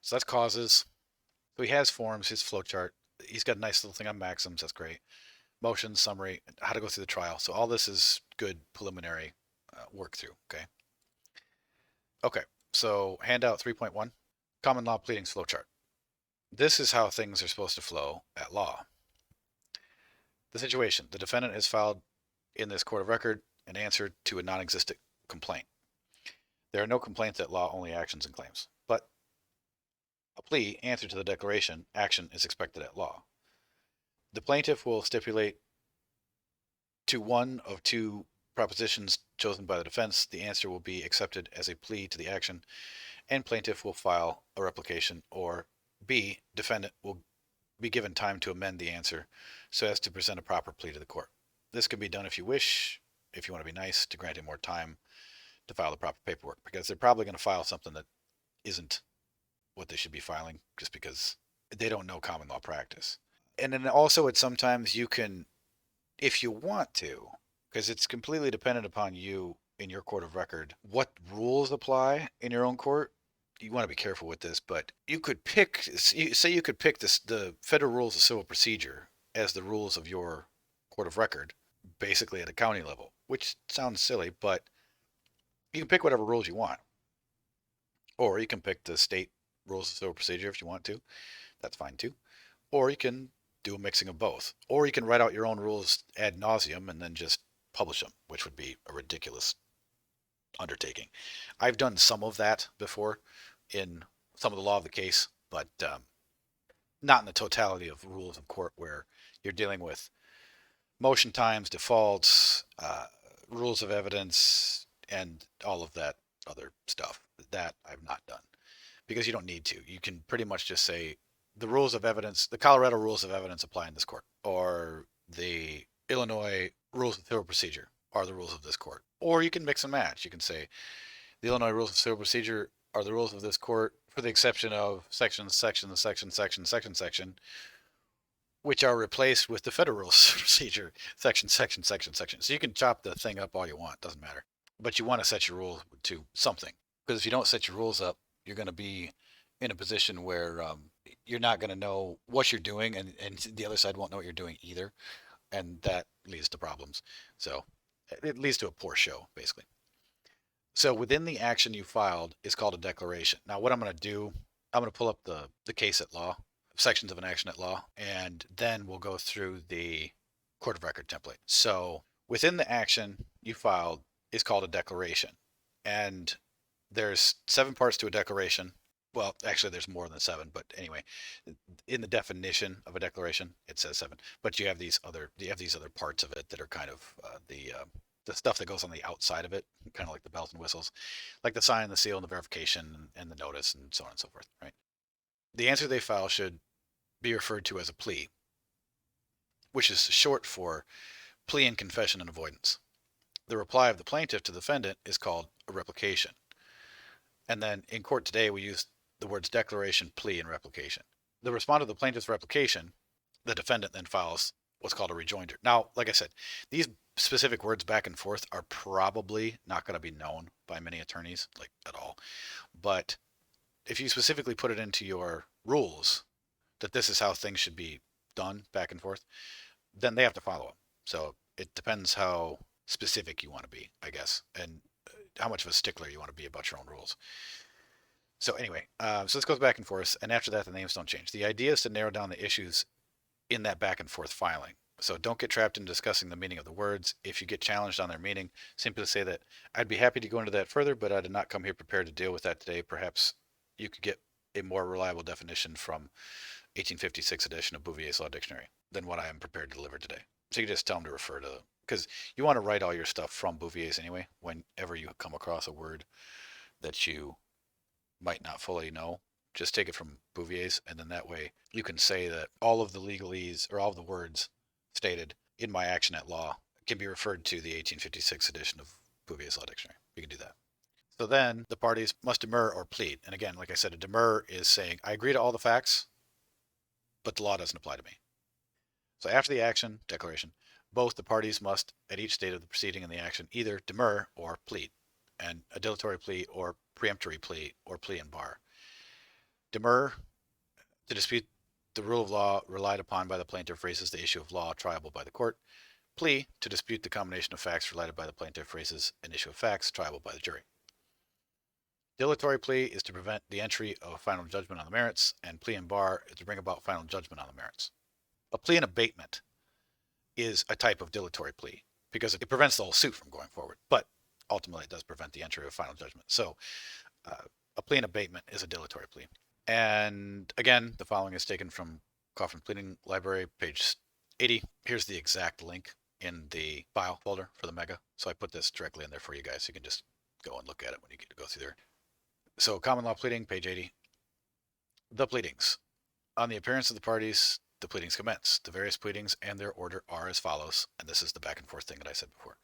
so that's causes. So he has forms, his flowchart. He's got a nice little thing on maxims. That's great. Motion, summary, how to go through the trial. So all this is good preliminary work through. Okay. Okay. So handout 3.1, common law pleadings flowchart. This is how things are supposed to flow at law. The situation: the defendant has filed in this court of record an answer to a non-existent complaint. There are no complaints at law, only actions and claims. But a plea, answer to the declaration, action is expected at law. The plaintiff will stipulate to one of two propositions chosen by the defense. The answer will be accepted as a plea to the action, and plaintiff will file a replication, or B, defendant will be given time to amend the answer so as to present a proper plea to the court. This can be done if you wish, if you want to be nice, to grant him more time to file the proper paperwork, because they're probably going to file something that isn't what they should be filing just because they don't know common law practice. And then also, it's sometimes you can, if you want to, because it's completely dependent upon you in your court of record, what rules apply in your own court. You want to be careful with this, but you could pick, say you could pick the federal rules of civil procedure as the rules of your court of record, basically at a county level, which sounds silly, but you can pick whatever rules you want. Or you can pick the state rules of civil procedure if you want to. That's fine too. Or you can do a mixing of both. Or you can write out your own rules ad nauseum and then just publish them, which would be a ridiculous undertaking. I've done some of that before in some of the law of the case, but not in the totality of rules of court where you're dealing with motion times, defaults, rules of evidence, and all of that other stuff. That I've not done because you don't need to. You can pretty much just say the rules of evidence, the Colorado rules of evidence apply in this court, or the Illinois rules of civil procedure are the rules of this court. Or you can mix and match. You can say the Illinois rules of civil procedure are the rules of this court for the exception of section, which are replaced with the federal rules of procedure, section. So you can chop the thing up all you want, doesn't matter. But you want to set your rules to something, because if you don't set your rules up, you're going to be in a position where you're not going to know what you're doing, and the other side won't know what you're doing either, and that leads to problems. So it leads to a poor show, basically. So within the action you filed is called a declaration. Now, what I'm going to do, I'm going to pull up the case at law, sections of an action at law, and then we'll go through the court of record template. So within the action you filed is called a declaration. And there's 7 parts to a declaration. Well, actually, there's more than 7, but anyway, in the definition of a declaration, it says 7. But you have these other parts of it that are kind of the stuff that goes on the outside of it, kind of like the bells and whistles, like the sign, the seal, and the verification, and the notice, and so on and so forth. Right. The answer they file should be referred to as a plea, which is short for plea and confession and avoidance. The reply of the plaintiff to the defendant is called a replication. And then in court today, we use the words declaration, plea, and replication. The response to the plaintiff's replication, the defendant then files what's called a rejoinder. Now, like I said, these specific words back and forth are probably not going to be known by many attorneys, like at all. But if you specifically put it into your rules that this is how things should be done back and forth, then they have to follow them. So it depends how specific you want to be, I guess, and how much of a stickler you want to be about your own rules. So anyway, so this goes back and forth, and after that, the names don't change. The idea is to narrow down the issues in that back and forth filing. So don't get trapped in discussing the meaning of the words. If you get challenged on their meaning, simply say that I'd be happy to go into that further, but I did not come here prepared to deal with that today. Perhaps you could get a more reliable definition from 1856 edition of Bouvier's Law Dictionary than what I am prepared to deliver today. So you can just tell them to refer to, because you want to write all your stuff from Bouvier's anyway, whenever you come across a word that you might not fully know. Just take it from Bouvier's, and then that way you can say that all of the legalese or all of the words stated in my action at law can be referred to the 1856 edition of Bouvier's Law Dictionary. You can do that. So then the parties must demur or plead. And again, like I said, a demur is saying, I agree to all the facts, but the law doesn't apply to me. So after the action, declaration, both the parties must, at each stage of the proceeding in the action, either demur or plead, and a dilatory plea or preemptory plea or plea in bar. Demur, to dispute the rule of law relied upon by the plaintiff, raises the issue of law triable by the court. Plea, to dispute the combination of facts related by the plaintiff, raises an issue of facts triable by the jury. Dilatory plea is to prevent the entry of a final judgment on the merits, and plea in bar is to bring about final judgment on the merits. A plea in abatement is a type of dilatory plea because it prevents the whole suit from going forward, but ultimately it does prevent the entry of final judgment. So a plea in abatement is a dilatory plea. And again, the following is taken from Kaufman Pleading Library, page 80. Here's the exact link in the file folder for the mega. So I put this directly in there for you guys. So you can just go and look at it when you get to go through there. So common law pleading, page 80. The pleadings. On the appearance of the parties, the pleadings commence. The various pleadings and their order are as follows. And this is the back and forth thing that I said before.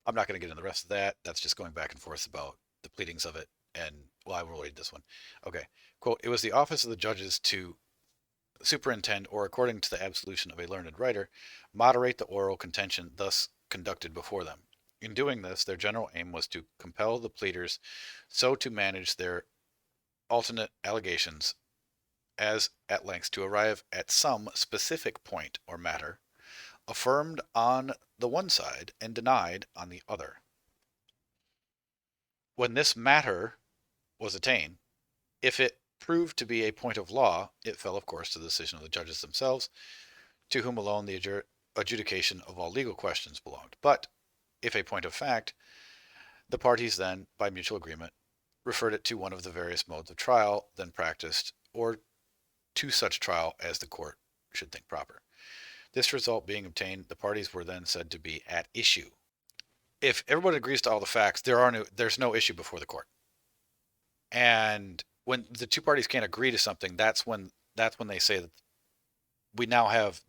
I'm not going to get into the rest of that. That's just going back and forth about the pleadings of it. And, well, I will read this one. Okay. Quote, it was the office of the judges to superintend, or according to the absolution of a learned writer, moderate the oral contention thus conducted before them. In doing this, their general aim was to compel the pleaders so to manage their alternate allegations as at length to arrive at some specific point or matter, affirmed on the one side and denied on the other. When this matter was attained, if it proved to be a point of law, it fell, of course, to the decision of the judges themselves, to whom alone the adjudication of all legal questions belonged. But if a point of fact, the parties then, by mutual agreement, referred it to one of the various modes of trial then practiced, or to such trial as the court should think proper. This result being obtained, the parties were then said to be at issue. If everybody agrees to all the facts, there's no issue before the court. And when the two parties can't agree to something, that's when they say that we now have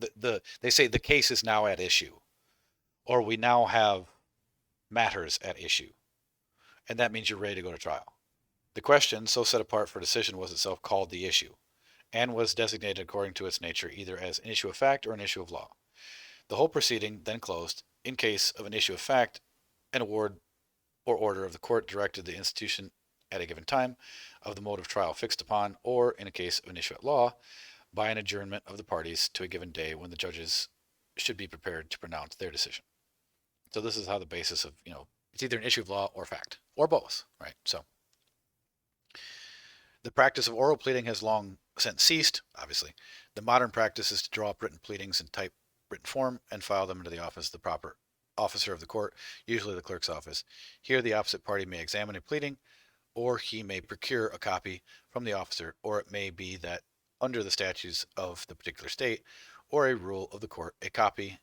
they say the case is now at issue, or we now have matters at issue, and that means you're ready to go to trial. The question, so set apart for decision, was itself called the issue, and was designated according to its nature either as an issue of fact or an issue of law. The whole proceeding then closed. In case of an issue of fact, an award or order of the court directed the institution at a given time of the mode of trial fixed upon, or in a case of an issue at law, by an adjournment of the parties to a given day when the judges should be prepared to pronounce their decision. So this is how the basis of, it's either an issue of law or fact, or both, right? So the practice of oral pleading has long since ceased, obviously. The modern practice is to draw up written pleadings in type written form and file them into the office of the proper officer of the court, usually the clerk's office. Here, the opposite party may examine a pleading, or he may procure a copy from the officer, or it may be that under the statutes of the particular state or a rule of the court, a copy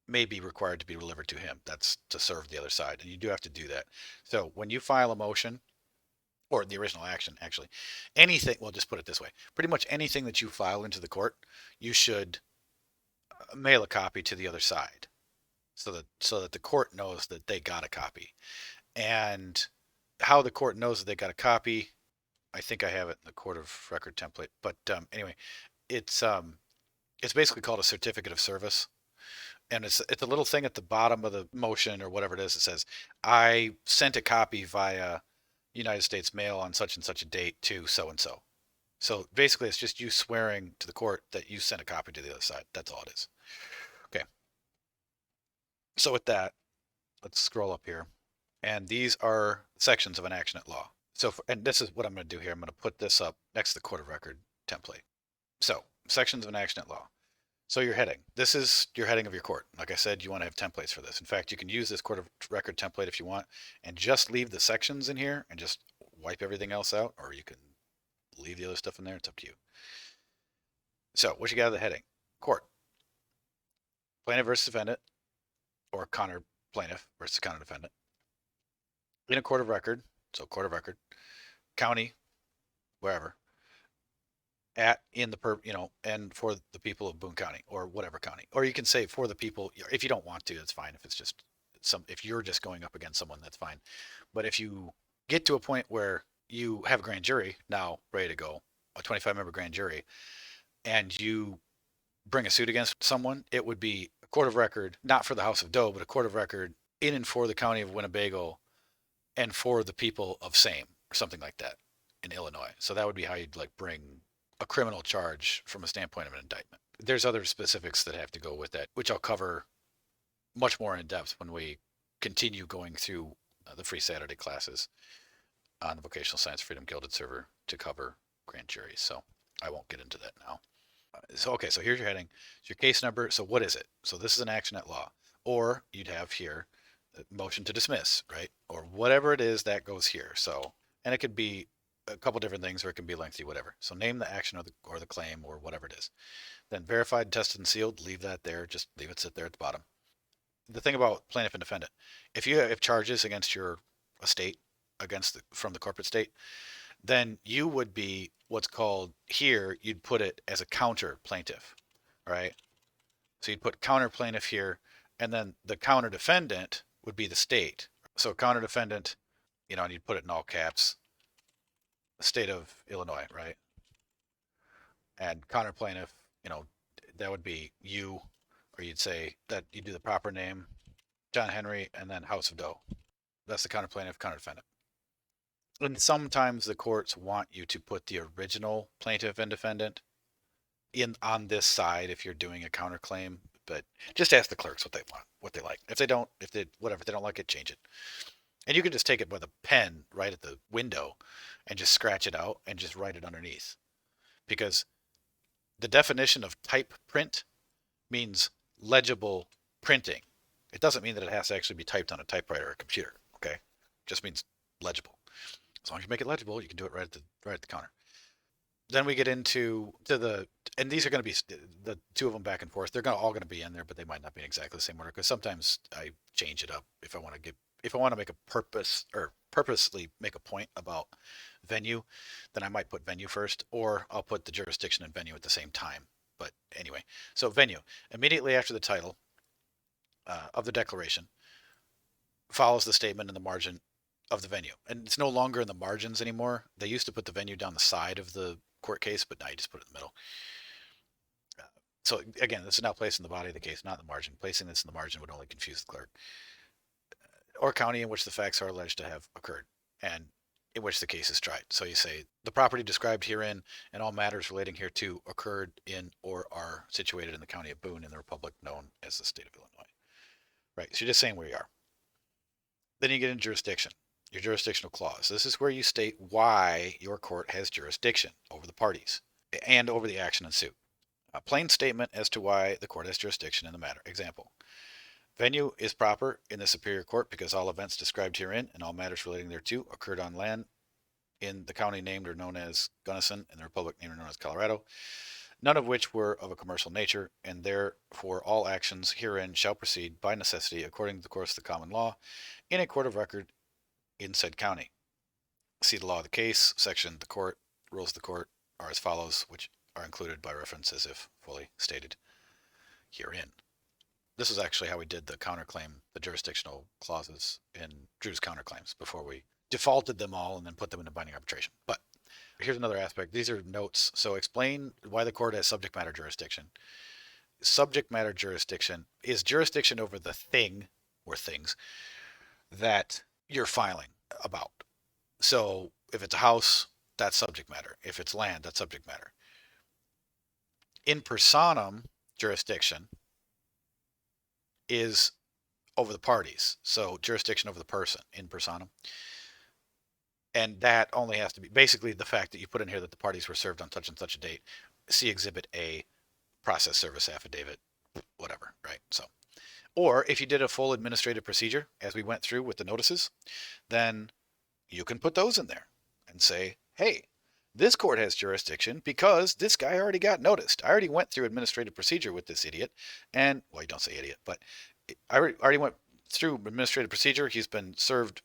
may be required to be delivered to him. That's to serve the other side, and you do have to do that. So when you file a motion, or the original action, actually, anything, well, just put it this way, pretty much anything that you file into the court, you should mail a copy to the other side so that the court knows that they got a copy. And how the court knows that they got a copy, I think I have it in the court of record template. But anyway, it's basically called a certificate of service, and it's a little thing at the bottom of the motion or whatever it is. It says, "I sent a copy via United States mail on such and such a date to so and so." So basically, it's just you swearing to the court that you sent a copy to the other side. That's all it is. Okay. So with that, let's scroll up here, and these are sections of an action at law. So, and this is what I'm going to do here. I'm going to put this up next to the court of record template. So, sections of an action at law. So your heading. This is your heading of your court. Like I said, you want to have templates for this. In fact, you can use this court of record template if you want, and just leave the sections in here and just wipe everything else out, or you can leave the other stuff in there. It's up to you. So what you got at the heading? Court. Plaintiff versus defendant, or counter plaintiff versus counter defendant. In a court of record, so court of record, county, wherever, and for the people of Boone County or whatever county, or you can say for the people. If you don't want to, that's fine. If it's just if you're just going up against someone, that's fine. But if you get to a point where you have a grand jury now ready to go, a 25-member grand jury, and you bring a suit against someone, it would be a court of record, not for the House of Doe, but a court of record in and for the county of Winnebago and for the people of same, or something like that, in Illinois. So that would be how you'd bring a criminal charge from a standpoint of an indictment. There's other specifics that have to go with that, which I'll cover much more in depth when we continue going through the free Saturday classes on the Vocational Science Freedom Gilded server to cover grand juries. So I won't get into that now. So here's your heading. It's your case number. So what is it? So this is an action at law. Or you'd have here a motion to dismiss, right? Or whatever it is that goes here. So, and it could be a couple different things, or it can be lengthy, whatever. So name the action or the claim or whatever it is. Then verified, tested, and sealed, leave that there. Just leave it sit there at the bottom. The thing about plaintiff and defendant, if you have charges against your estate, from the corporate state, then you would be what's called here, you'd put it as a counter plaintiff, right? So you'd put counter plaintiff here, and then the counter defendant would be the state. So counter defendant, and you'd put it in all caps, the state of Illinois, right? And counter plaintiff, that would be you, or you'd say that you do the proper name, John Henry, and then House of Doe. That's the counter plaintiff, counter defendant. And sometimes the courts want you to put the original plaintiff and defendant on this side if you're doing a counterclaim, but just ask the clerks what they want, what they like. If they don't like it, change it. And you can just take it with a pen right at the window and just scratch it out and just write it underneath. Because the definition of type print means legible printing. It doesn't mean that it has to actually be typed on a typewriter or a computer, okay? It just means legible. As long as you make it legible, you can do it right at the counter. Then we get into and these are going to be the two of them back and forth. They're all going to be in there, but they might not be in exactly the same order, because sometimes I change it up if I want to make a purposely make a point about venue, then I might put venue first, or I'll put the jurisdiction and venue at the same time. But anyway, so venue, immediately after the title of the declaration, follows the statement in the margin of the venue. And it's no longer in the margins anymore. They used to put the venue down the side of the court case, but now you just put it in the middle. So again, this is now placed in the body of the case, not in the margin. Placing this in the margin would only confuse the clerk. Or county in which the facts are alleged to have occurred. And in which the case is tried. So you say the property described herein and all matters relating hereto occurred in or are situated in the county of Boone in the republic known as the state of Illinois. Right. So you're just saying where you are. Then you get into jurisdiction, your jurisdictional clause. This is where you state why your court has jurisdiction over the parties and over the action in suit. A plain statement as to why the court has jurisdiction in the matter. Example. Venue is proper in the Superior Court because all events described herein and all matters relating thereto occurred on land in the county named or known as Gunnison and the republic named or known as Colorado, none of which were of a commercial nature, and therefore all actions herein shall proceed by necessity according to the course of the common law in a court of record in said county. See the law of the case, section the court, rules of the court are as follows, which are included by reference as if fully stated herein. This is actually how we did the counterclaim, the jurisdictional clauses in Drew's counterclaims before we defaulted them all and then put them into binding arbitration. But here's another aspect. These are notes. So explain why the court has subject matter jurisdiction. Subject matter jurisdiction is jurisdiction over the thing or things that you're filing about. So if it's a house, that's subject matter. If it's land, that's subject matter. In personam jurisdiction is over the parties. So jurisdiction over the person in personam. And that only has to be basically the fact that you put in here that the parties were served on such and such a date. See Exhibit A, process service affidavit, whatever, right? So, or if you did a full administrative procedure, as we went through with the notices, then you can put those in there and say, hey, this court has jurisdiction because this guy already got noticed. I already went through administrative procedure with this idiot. And, well, you don't say idiot, but I already went through administrative procedure. He's been served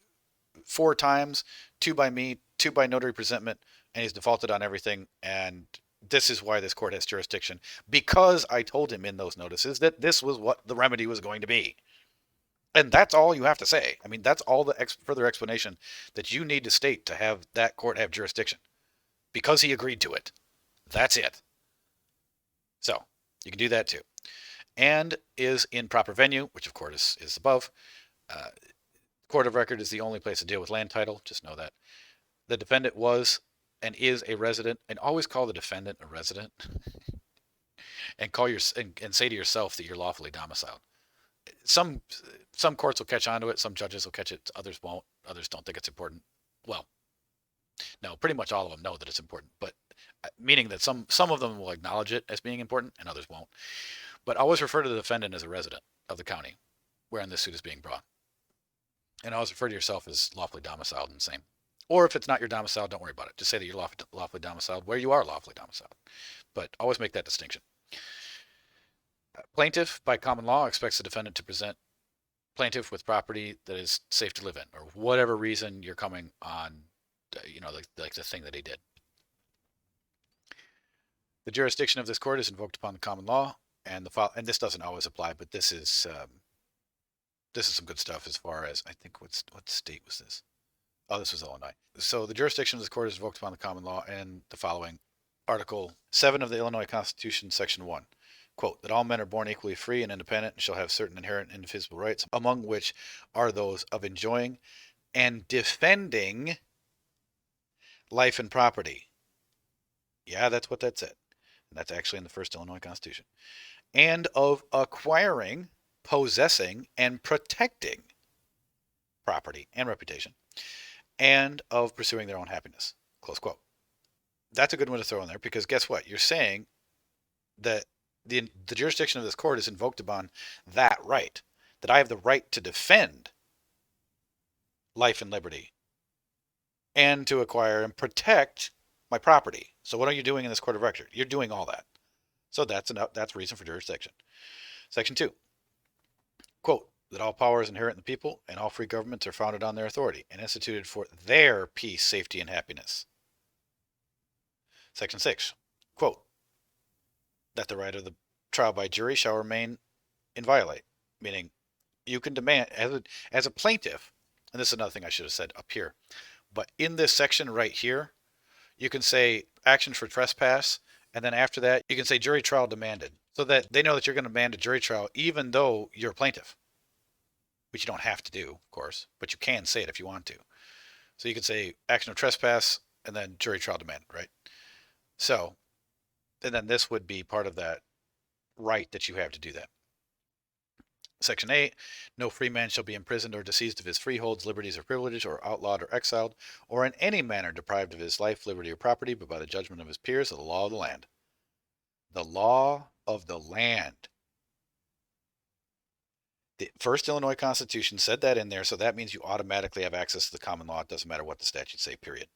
4 times, 2 by me, 2 by notary presentment, and he's defaulted on everything. And this is why this court has jurisdiction, because I told him in those notices that this was what the remedy was going to be. And that's all you have to say. I mean, that's all the further explanation that you need to state to have that court have jurisdiction, because he agreed to it. That's it. So you can do that too. And is in proper venue, which of course is above. Court of record is the only place to deal with land title. Just know that. The defendant was and is a resident, and always call the defendant a resident, and call and say to yourself that you're lawfully domiciled. Some courts will catch on to it. Some judges will catch it. Others won't. Others don't think it's important. Well, no, pretty much all of them know that it's important, but meaning that some of them will acknowledge it as being important and others won't. But always refer to the defendant as a resident of the county wherein this suit is being brought. And always refer to yourself as lawfully domiciled and same. Or if it's not your domicile, don't worry about it. Just say that you're lawfully domiciled where you are lawfully domiciled. But always make that distinction. Plaintiff, by common law, expects the defendant to present plaintiff with property that is safe to live in, or whatever reason you're coming on, like the thing that he did. The jurisdiction of this court is invoked upon the common law, and this doesn't always apply, but this is some good stuff as far as, I think, what state was this? Oh, this was Illinois. So the jurisdiction of this court is invoked upon the common law and the following. Article 7 of the Illinois Constitution, Section 1. Quote, that all men are born equally free and independent and shall have certain inherent and indivisible rights, among which are those of enjoying and defending life and property. Yeah, that's what that said. And that's actually in the first Illinois Constitution. And of acquiring, possessing, and protecting property and reputation, and of pursuing their own happiness. Close quote. That's a good one to throw in there, because guess what? You're saying that the jurisdiction of this court is invoked upon that right, that I have the right to defend life and liberty and to acquire and protect my property. So what are you doing in this court of record? You're doing all that. So that's reason for jurisdiction. Section 2. Quote, that all power is inherent in the people and all free governments are founded on their authority and instituted for their peace, safety, and happiness. Section 6. Quote, that the right of the trial by jury shall remain inviolate, meaning you can demand as a plaintiff, and this is another thing I should have said up here, but in this section right here, you can say action for trespass, and then after that, you can say jury trial demanded, so that they know that you're going to demand a jury trial even though you're a plaintiff, which you don't have to do, of course, but you can say it if you want to. So you could say action of trespass and then jury trial demand, right? So, and then this would be part of that right that you have to do that. Section 8, no free man shall be imprisoned or disseized of his freeholds, liberties, or privileges, or outlawed or exiled, or in any manner deprived of his life, liberty, or property, but by the judgment of his peers, or the law of the land. The law of the land. The first Illinois Constitution said that in there, so that means you automatically have access to the common law. It doesn't matter what the statutes say, period.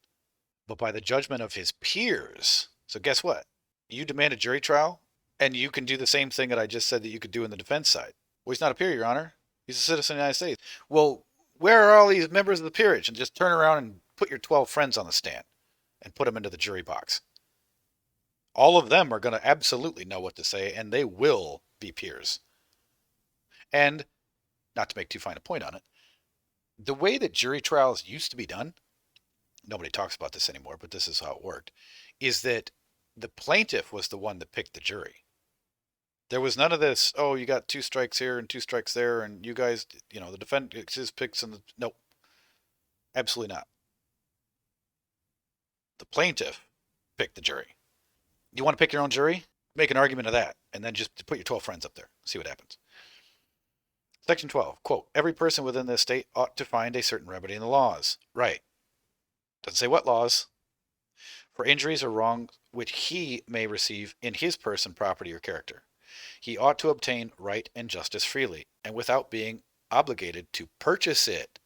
But by the judgment of his peers. So guess what? You demand a jury trial, and you can do the same thing that I just said that you could do in the defense side. Well, he's not a peer, Your Honor. He's a citizen of the United States. Well, where are all these members of the peerage? And just turn around and put your 12 friends on the stand and put them into the jury box. All of them are going to absolutely know what to say, and they will be peers. And, not to make too fine a point on it, the way that jury trials used to be done, nobody talks about this anymore, but this is how it worked, is that the plaintiff was the one that picked the jury. There was none of this, oh, you got 2 strikes here and 2 strikes there, and you guys, the defendant his picks and nope. Absolutely not. The plaintiff picked the jury. You want to pick your own jury? Make an argument of that, and then just put your 12 friends up there. See what happens. Section 12, quote, every person within this state ought to find a certain remedy in the laws. Right. Doesn't say what laws. For injuries or wrongs which he may receive in his person, property, or character. He ought to obtain right and justice freely, and without being obligated to purchase it.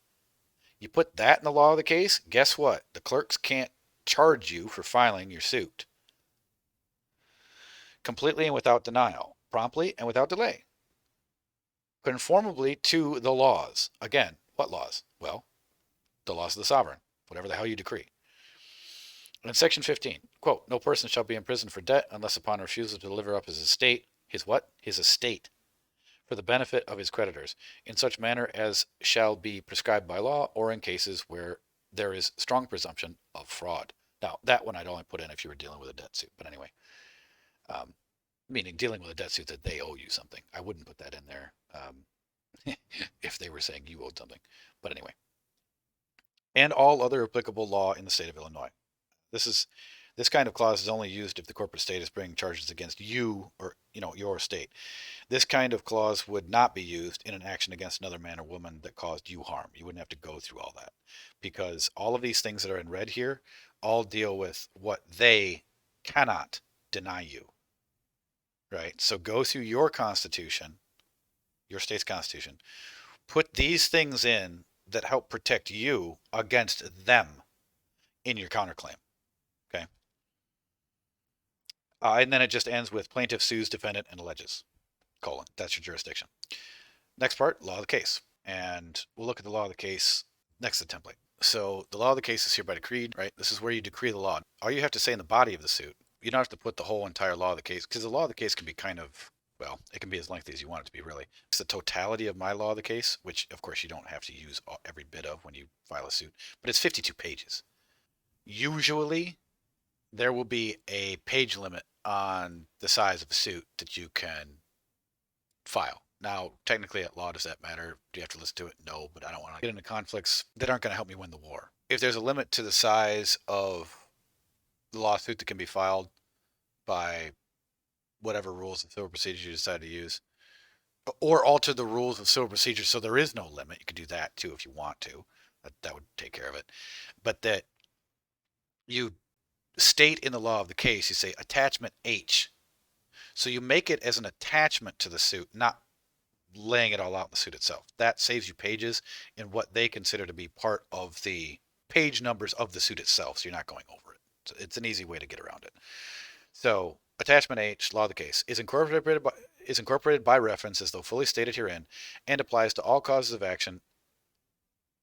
You put that in the law of the case, guess what? The clerks can't charge you for filing your suit. Completely and without denial, promptly and without delay. Conformably to the laws. Again, what laws? Well, the laws of the sovereign, whatever the hell you decree. And in section 15, quote, no person shall be imprisoned for debt unless upon refusal to deliver up his estate, his what? His estate, for the benefit of his creditors, in such manner as shall be prescribed by law, or in cases where there is strong presumption of fraud. Now, that one I'd only put in if you were dealing with a debt suit, but anyway, meaning dealing with a debt suit that they owe you something. I wouldn't put that in there if they were saying you owed something, but anyway. And all other applicable law in the state of Illinois. This kind of clause is only used if the corporate state is bringing charges against you or your state. This kind of clause would not be used in an action against another man or woman that caused you harm. You wouldn't have to go through all that, because all of these things that are in red here all deal with what they cannot deny you. Right? So go through your constitution, your state's constitution, put these things in that help protect you against them in your counterclaim. Okay. And then it just ends with plaintiff sues defendant and alleges, : that's your jurisdiction. Next part, law of the case. And we'll look at the law of the case next to the template. So the law of the case is hereby decreed, right? This is where you decree the law. All you have to say in the body of the suit, you don't have to put the whole entire law of the case, because the law of the case can be kind of, well, it can be as lengthy as you want it to be, really. It's the totality of my law of the case, which of course you don't have to use every bit of when you file a suit, but it's 52 pages. Usually there will be a page limit on the size of a suit that you can file. Now, technically at law, does that matter? Do you have to listen to it? No, but I don't want to get into conflicts that aren't going to help me win the war. If there's a limit to the size of the lawsuit that can be filed by whatever rules of civil procedure you decide to use, or alter the rules of civil procedure so there is no limit, you could do that too if you want to. That would take care of it. But that you state in the law of the case, you say attachment H. So you make it as an attachment to the suit, not laying it all out in the suit itself. That saves you pages in what they consider to be part of the page numbers of the suit itself, so you're not going over it. So it's an easy way to get around it. So attachment H, law of the case, is incorporated by reference as though fully stated herein, and applies to all causes of action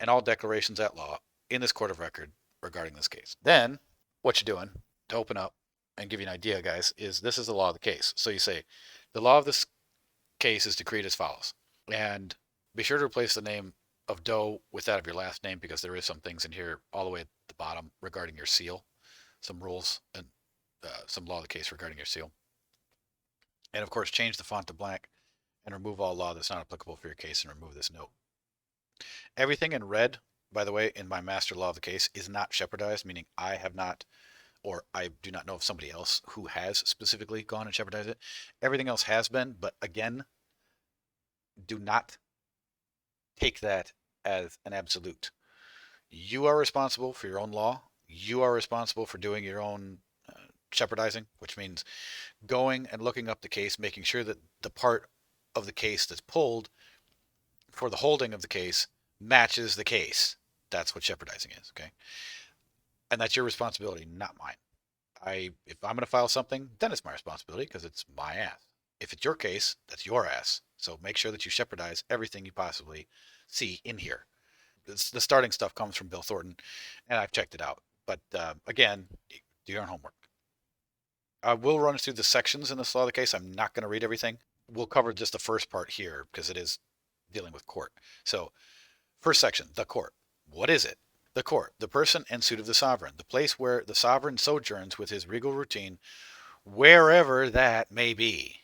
and all declarations at law in this court of record regarding this case. Then what you're doing to open up and give you an idea, guys, is this is the law of the case. So you say the law of this case is decreed as follows, and be sure to replace the name of Doe with that of your last name, because there is some things in here all the way at the bottom regarding your seal, some rules and some law of the case regarding your seal. And of course, change the font to blank and remove all law that's not applicable for your case and remove this note. Everything in red by the way, in my master law of the case is not shepherdized, meaning I have not, or I do not know of somebody else who has specifically gone and shepherdized it. Everything else has been, but again, do not take that as an absolute. You are responsible for your own law. You are responsible for doing your own shepherdizing, which means going and looking up the case, making sure that the part of the case that's pulled for the holding of the case matches the case. That's what shepherdizing is, okay? And that's your responsibility, not mine. If I'm going to file something, then it's my responsibility because it's my ass. If it's your case, that's your ass. So make sure that you shepherdize everything you possibly see in here. The starting stuff comes from Bill Thornton, and I've checked it out. But again, do your own homework. We'll run through the sections in this law of the case. I'm not going to read everything. We'll cover just the first part here because it is dealing with court. So, first section, the court. What is it? The court, the person and suit of the sovereign, the place where the sovereign sojourns with his regal routine, wherever that may be.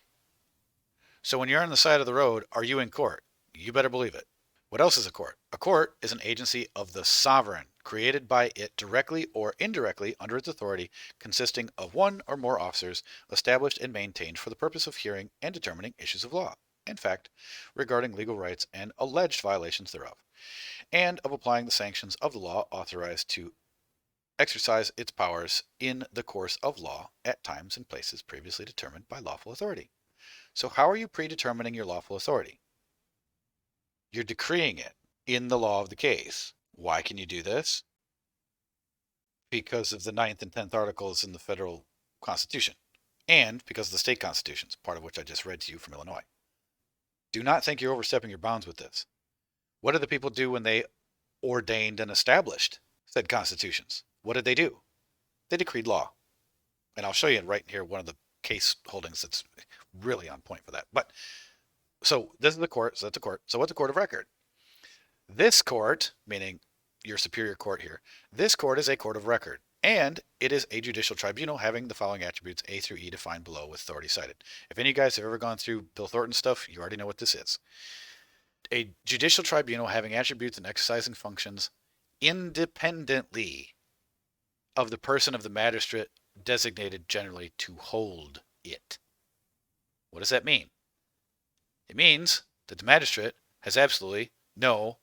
So when you're on the side of the road, are you in court? You better believe it. What else is a court? A court is an agency of the sovereign, created by it directly or indirectly under its authority, consisting of one or more officers, established and maintained for the purpose of hearing and determining issues of law, in fact, regarding legal rights and alleged violations thereof, and of applying the sanctions of the law authorized to exercise its powers in the course of law at times and places previously determined by lawful authority. So how are you predetermining your lawful authority? You're decreeing it in the law of the case. Why can you do this? Because of the 9th and 10th articles in the federal constitution, and because of the state constitutions, part of which I just read to you from Illinois. Do not think you're overstepping your bounds with this. What did the people do when they ordained and established said constitutions? What did they do? They decreed law. And I'll show you right here one of the case holdings that's really on point for that. But so this is the court, so that's a court. So what's a court of record? This court, meaning your superior court here, this court is a court of record, and it is a judicial tribunal having the following attributes A through E defined below with authority cited. If any of you guys have ever gone through Bill Thornton stuff, you already know what this is. A judicial tribunal having attributes and exercising functions independently of the person of the magistrate designated generally to hold it. What does that mean? It means that the magistrate has absolutely no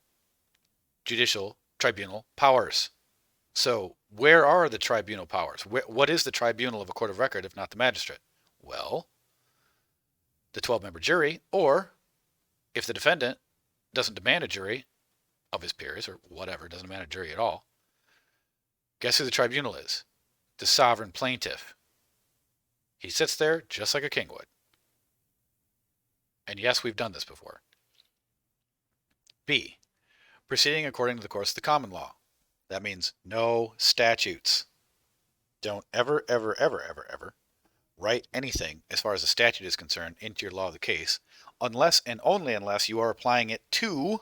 judicial tribunal powers. So where are the tribunal powers? What is the tribunal of a court of record if not the magistrate? Well, the 12-member jury, or if the defendant doesn't demand a jury of his peers or whatever, doesn't demand a jury at all, guess who the tribunal is? The sovereign plaintiff. He sits there just like a king would. And yes, we've done this before. B, proceeding according to the course of the common law. That means no statutes. Don't ever, ever, ever, ever, ever write anything as far as the statute is concerned into your law of the case, unless and only unless you are applying it to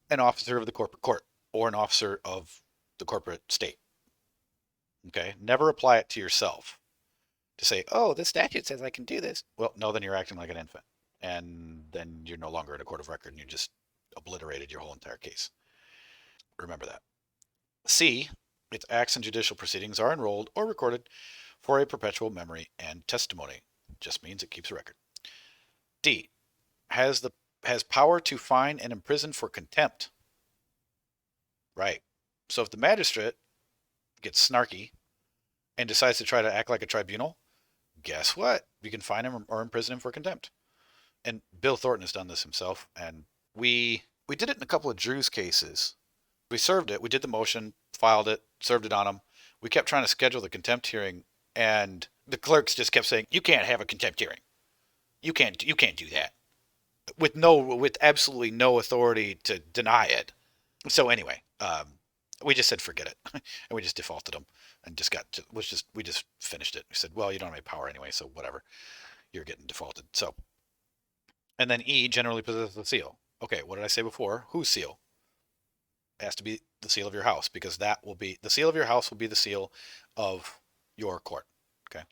an officer of the corporate court or an officer of the corporate state. Okay? Never apply it to yourself to say, oh, the statute says I can do this. Well, no, then you're acting like an infant. And then you're no longer in a court of record and you just obliterated your whole entire case. Remember that. C, its acts and judicial proceedings are enrolled or recorded for a perpetual memory and testimony. Just means it keeps a record. D, has power to fine and imprison for contempt. Right. So if the magistrate gets snarky and decides to try to act like a tribunal, guess what? You can fine him or imprison him for contempt. And Bill Thornton has done this himself, and we did it in a couple of Drew's cases. We served it. We did the motion, filed it, served it on him. We kept trying to schedule the contempt hearing, and the clerks just kept saying, "You can't have a contempt hearing. You can't do that," with absolutely no authority to deny it. So anyway, we just said forget it, and we just defaulted them, and we just finished it. We said, well, you don't have any power anyway, so whatever, you're getting defaulted. So, and then E generally possesses the seal. Okay, what did I say before? Whose seal? It has to be the seal of your house, because that will be the seal of your house will be the seal of your court. Okay.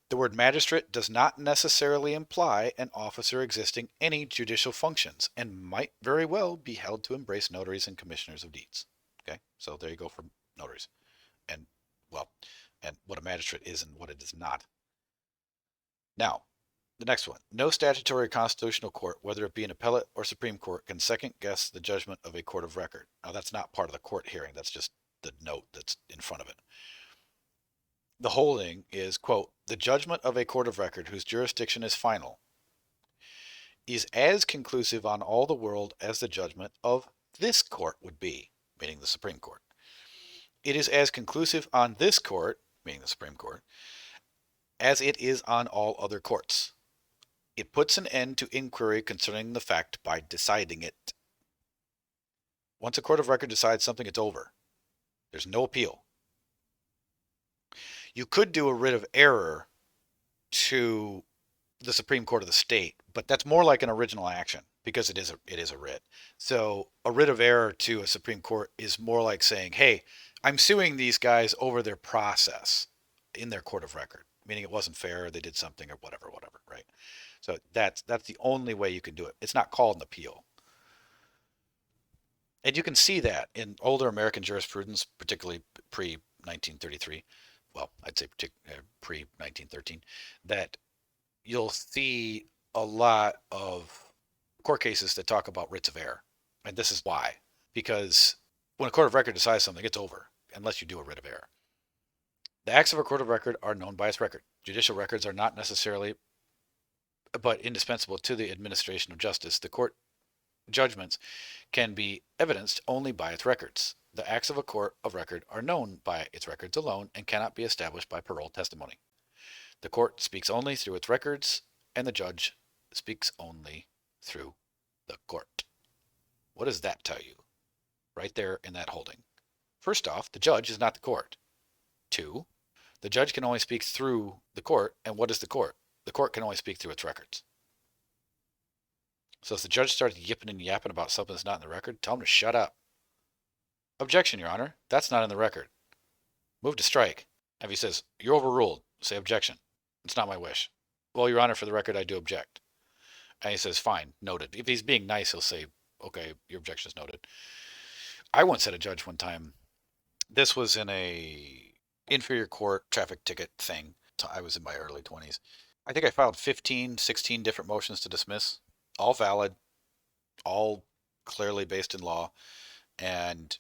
The word magistrate does not necessarily imply an officer existing any judicial functions and might very well be held to embrace notaries and commissioners of deeds. Okay, so there you go for notaries. And, well, and what a magistrate is and what it is not. Now, the next one. No statutory or constitutional court, whether it be an appellate or Supreme Court, can second guess the judgment of a court of record. Now, that's not part of the court hearing. That's just the note that's in front of it. The holding is, quote, the judgment of a court of record whose jurisdiction is final is as conclusive on all the world as the judgment of this court would be, meaning the Supreme Court. It is as conclusive on this court, meaning the Supreme Court, as it is on all other courts. It puts an end to inquiry concerning the fact by deciding it. Once a court of record decides something, it's over. There's no appeal. You could do a writ of error to the Supreme Court of the state, but that's more like an original action because it is a writ. So a writ of error to a Supreme Court is more like saying, hey, I'm suing these guys over their process in their court of record, meaning it wasn't fair, they did something or whatever, right? So that's the only way you can do it. It's not called an appeal. And you can see that in older American jurisprudence, particularly pre-1933. Well, I'd say pre-1913, that you'll see a lot of court cases that talk about writs of error. And this is why. Because when a court of record decides something, it's over, unless you do a writ of error. The acts of a court of record are known by its record. Judicial records are not necessarily, but indispensable to the administration of justice. The court judgments can be evidenced only by its records. The acts of a court of record are known by its records alone and cannot be established by parole testimony. The court speaks only through its records, and the judge speaks only through the court. What does that tell you? Right there in that holding. First off, the judge is not the court. 2, the judge can only speak through the court, and what is the court? The court can only speak through its records. So if the judge starts yipping and yapping about something that's not in the record, tell him to shut up. Objection, Your Honor. That's not in the record. Move to strike. If he says, you're overruled, say objection. It's not my wish. Well, Your Honor, for the record, I do object. And he says, fine, noted. If he's being nice, he'll say, okay, your objection is noted. I once had a judge one time. This was in a inferior court traffic ticket thing. I was in my early 20s. I think I filed 15, 16 different motions to dismiss, all valid, all clearly based in law, and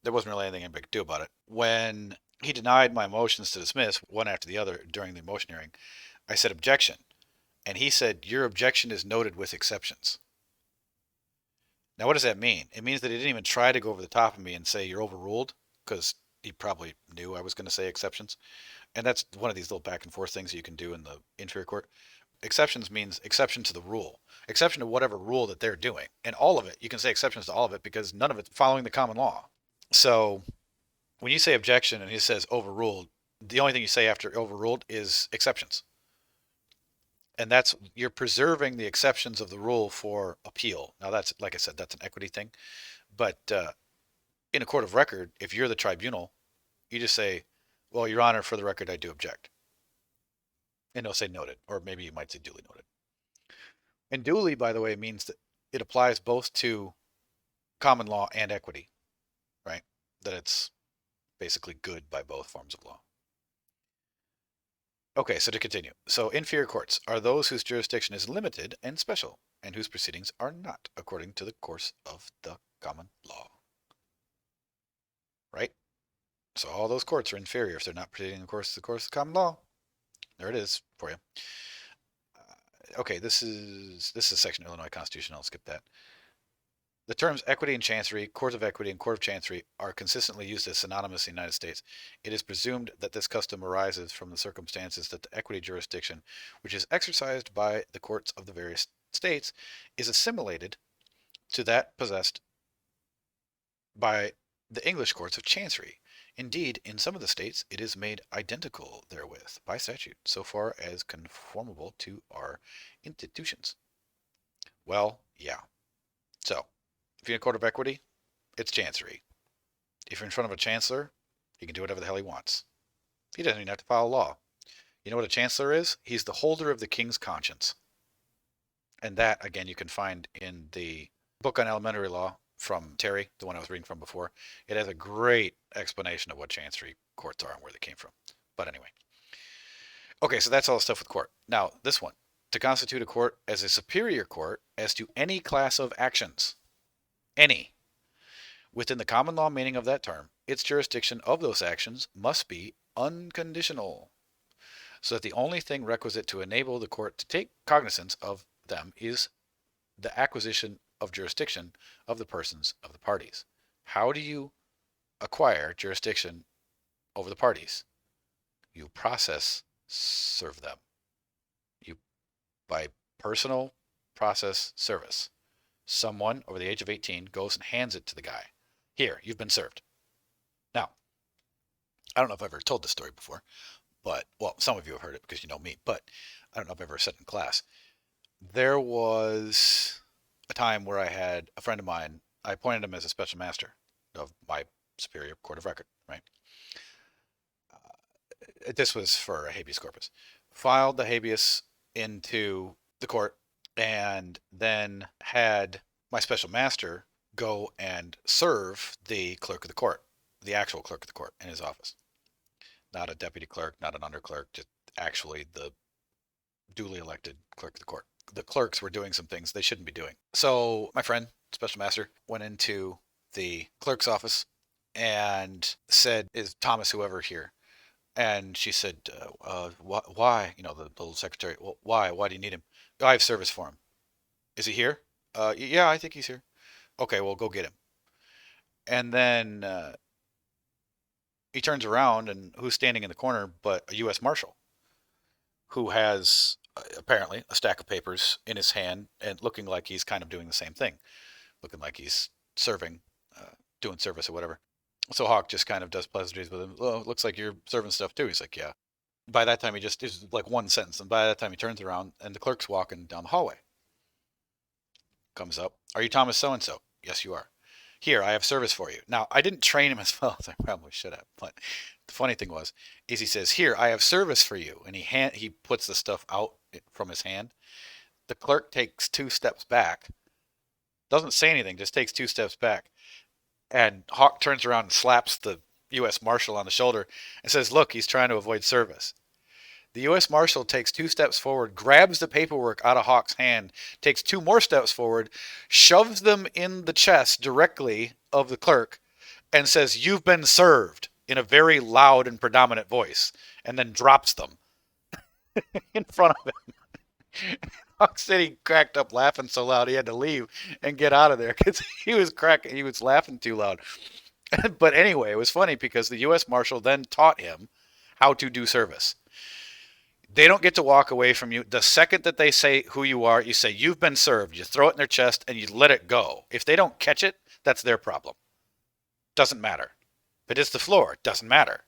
there wasn't really anything anybody could do about it. When he denied my motions to dismiss, one after the other, during the motion hearing, I said objection. And he said, your objection is noted with exceptions. Now, what does that mean? It means that he didn't even try to go over the top of me and say you're overruled, because he probably knew I was going to say exceptions. And that's one of these little back and forth things that you can do in the inferior court. Exceptions means exception to the rule, exception to whatever rule that they're doing. And all of it, you can say exceptions to all of it because none of it's following the common law. So when you say objection and he says overruled, the only thing you say after overruled is exceptions. And that's, you're preserving the exceptions of the rule for appeal. Now that's, like I said, that's an equity thing. But in a court of record, if you're the tribunal, you just say, well, Your Honor, for the record, I do object. And they'll say noted, or maybe you might say duly noted. And duly, by the way, means that it applies both to common law and equity, right? That it's basically good by both forms of law. Okay, so to continue. So inferior courts are those whose jurisdiction is limited and special, and whose proceedings are not according to the course of the common law. Right? So all those courts are inferior if they're not proceeding in the course of the common law. There it is for you. Okay, this is section of Illinois Constitution. I'll skip that. The terms equity and chancery, court of equity, and court of chancery are consistently used as synonymous in the United States. It is presumed that this custom arises from the circumstances that the equity jurisdiction, which is exercised by the courts of the various states, is assimilated to that possessed by the English courts of chancery. Indeed, in some of the states, it is made identical therewith by statute, so far as conformable to our institutions. Well, yeah. So, if you're in a court of equity, it's chancery. If you're in front of a chancellor, he can do whatever the hell he wants. He doesn't even have to follow law. You know what a chancellor is? He's the holder of the king's conscience. And that, again, you can find in the book on elementary law from Terry, the one I was reading from before. It has a great explanation of what chancery courts are and where they came from. But anyway. Okay, so that's all the stuff with court. Now, this one. To constitute a court as a superior court as to any class of actions. Any. Within the common law meaning of that term, its jurisdiction of those actions must be unconditional, so that the only thing requisite to enable the court to take cognizance of them is the acquisition of jurisdiction of the persons of the parties. How do you acquire jurisdiction over the parties? You process serve them. You by personal process service. Someone over the age of 18 goes and hands it to the guy. Here, you've been served. Now, I don't know if I've ever told this story before, but, well, some of you have heard it because you know me, but I don't know if I've ever said it in class. There was a time where I had a friend of mine, I appointed him as a special master of my superior court of record, right? This was for a habeas corpus. Filed the habeas into the court and then had my special master go and serve the clerk of the court, the actual clerk of the court in his office. Not a deputy clerk, not an under clerk, just actually the duly elected clerk of the court. The clerks were doing some things they shouldn't be doing. So my friend, special master, went into the clerk's office and said, "Is Thomas whoever here?" And she said, "Why?" You know, the little secretary. "Well, why? Why do you need him?" "I have service for him." "Is he here?" Yeah, I think he's here." "Okay, well, go get him." And then he turns around, and who's standing in the corner but a U.S. Marshal who has apparently a stack of papers in his hand and looking like he's kind of doing the same thing, looking like he's serving, doing service or whatever. So Hawk just kind of does pleasantries with him. "Oh, looks like you're serving stuff too." He's like, "Yeah." By that time, he just is like one sentence, and by that time, he turns around, and the clerk's walking down the hallway. Comes up, "Are you Thomas so and so?" "Yes, you are." "Here, I have service for you." Now, I didn't train him as well as I probably should have, but the funny thing was, is he says, "Here, I have service for you," and he puts the stuff out from his hand. The clerk takes 2 steps back, doesn't say anything, just takes 2 steps back, and Hawk turns around and slaps the U.S. Marshal on the shoulder and says, "Look, he's trying to avoid service." The U.S. Marshal takes 2 steps forward, grabs the paperwork out of Hawk's hand, takes 2 more steps forward, shoves them in the chest directly of the clerk, and says, "You've been served," in a very loud and predominant voice, and then drops them in front of him. Hawk said he cracked up laughing so loud he had to leave and get out of there because he was laughing too loud. But anyway, it was funny because the U.S. Marshal then taught him how to do service. They don't get to walk away from you. The second that they say who you are, you say, "You've been served." You throw it in their chest and you let it go. If they don't catch it, that's their problem. Doesn't matter. If it hits the floor, doesn't matter.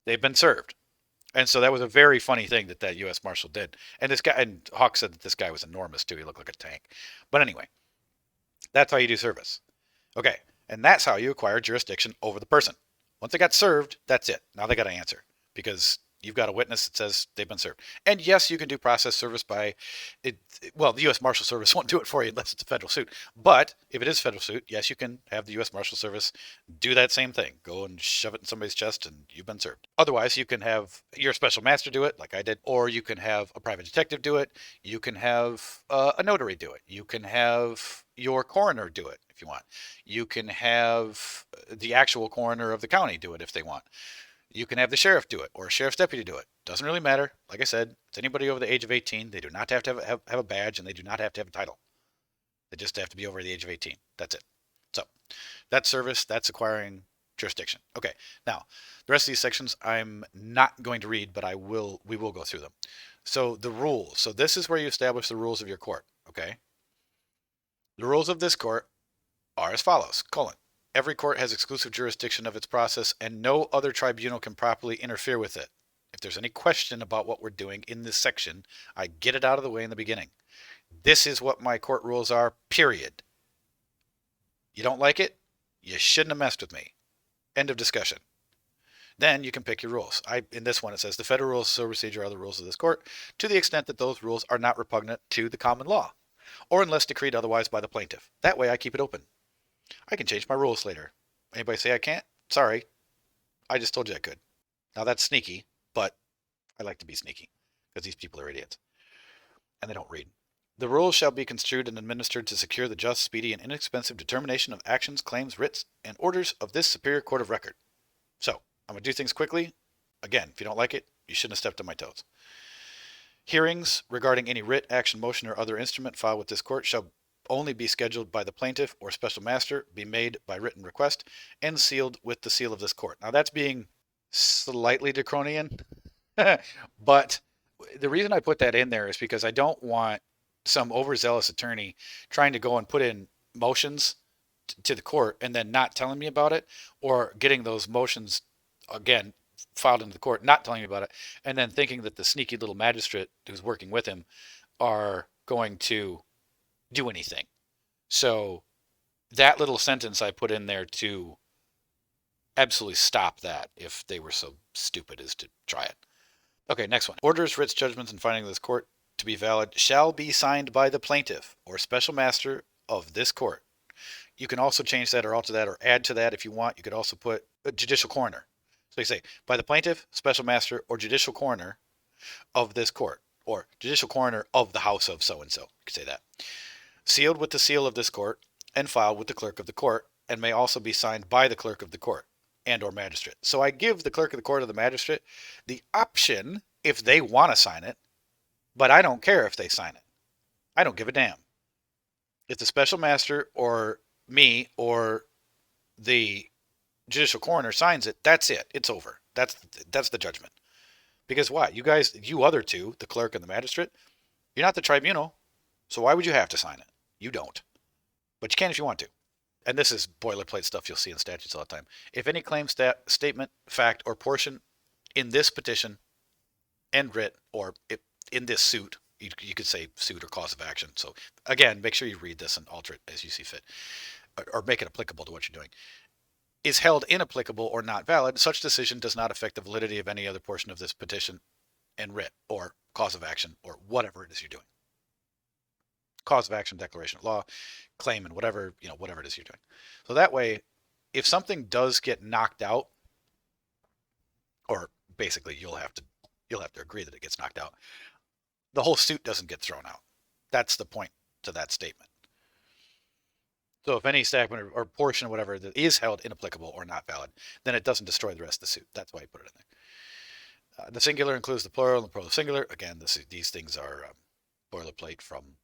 They've been served. And so that was a very funny thing that U.S. Marshal did. And this guy, and Hawk said that this guy was enormous too. He looked like a tank. But anyway, that's how you do service. Okay. And that's how you acquire jurisdiction over the person. Once they got served, that's it. Now they got to answer because you've got a witness that says they've been served. And yes, you can do process service by it. Well, the U.S. Marshal Service won't do it for you unless it's a federal suit. But if it is a federal suit, yes, you can have the U.S. Marshal Service do that same thing. Go and shove it in somebody's chest and you've been served. Otherwise, you can have your special master do it like I did, or you can have a private detective do it. You can have a notary do it. You can have your coroner do it if you want. You can have the actual coroner of the county do it if they want. You can have the sheriff do it or a sheriff's deputy do it. Doesn't really matter. Like I said, it's anybody over the age of 18. They do not have to have a badge and they do not have to have a title. They just have to be over the age of 18. That's it. So that's service. That's acquiring jurisdiction. Okay. Now, the rest of these sections I'm not going to read, but we will go through them. So the rules. So this is where you establish the rules of your court. Okay. The rules of this court are as follows, : every court has exclusive jurisdiction of its process and no other tribunal can properly interfere with it. If there's any question about what we're doing in this section, I get it out of the way in the beginning. This is what my court rules are, period. You don't like it? You shouldn't have messed with me. End of discussion. Then you can pick your rules. In this one, it says the federal rules of civil procedure are the rules of this court to the extent that those rules are not repugnant to the common law, or unless decreed otherwise by the plaintiff. That way I keep it open. I can change my rules later. Anybody say I can't? Sorry. I just told you I could. Now that's sneaky, but I like to be sneaky because these people are idiots and they don't read. The rules shall be construed and administered to secure the just, speedy, and inexpensive determination of actions, claims, writs, and orders of this superior court of record. So, I'm going to do things quickly. Again, if you don't like it, you shouldn't have stepped on my toes. Hearings regarding any writ, action, motion, or other instrument filed with this court shall only be scheduled by the plaintiff or special master, be made by written request, and sealed with the seal of this court. Now, that's being slightly draconian, but the reason I put that in there is because I don't want some overzealous attorney trying to go and put in motions to the court and then not telling me about it, or getting those motions again filed into the court, not telling me about it, and then thinking that the sneaky little magistrate who's working with him are going to do anything. So that little sentence I put in there to absolutely stop that if they were so stupid as to try it. Okay, next one. Orders, writs, judgments, and findings of this court to be valid shall be signed by the plaintiff or special master of this court. You can also change that or alter that or add to that if you want. You could also put a judicial coroner. So you say, by the plaintiff, special master, or judicial coroner of this court, or judicial coroner of the house of so-and-so. You could say that. Sealed with the seal of this court and filed with the clerk of the court, and may also be signed by the clerk of the court and or magistrate. So I give the clerk of the court or the magistrate the option if they want to sign it, but I don't care if they sign it. I don't give a damn. If the special master or me or the judicial coroner signs it, that's it. It's over. That's the judgment. Because why? You guys, you other two, the clerk and the magistrate, you're not the tribunal. So why would you have to sign it? You don't. But you can if you want to. And this is boilerplate stuff you'll see in statutes all the time. If any claim, statement, fact, or portion in this petition and writ, or in this suit, you could say suit or cause of action. So again, make sure you read this and alter it as you see fit, or make it applicable to what you're doing, is held inapplicable or not valid, such decision does not affect the validity of any other portion of this petition and writ, or cause of action, or whatever it is you're doing. Cause of action, declaration of law, claim, and whatever, whatever it is you're doing. So that way, if something does get knocked out, or basically you'll have to agree that it gets knocked out, the whole suit doesn't get thrown out. That's the point to that statement. So if any statement or portion or whatever that is held inapplicable or not valid, then it doesn't destroy the rest of the suit. That's why I put it in there. The singular includes the plural and the plural singular. Again, these things are boilerplate from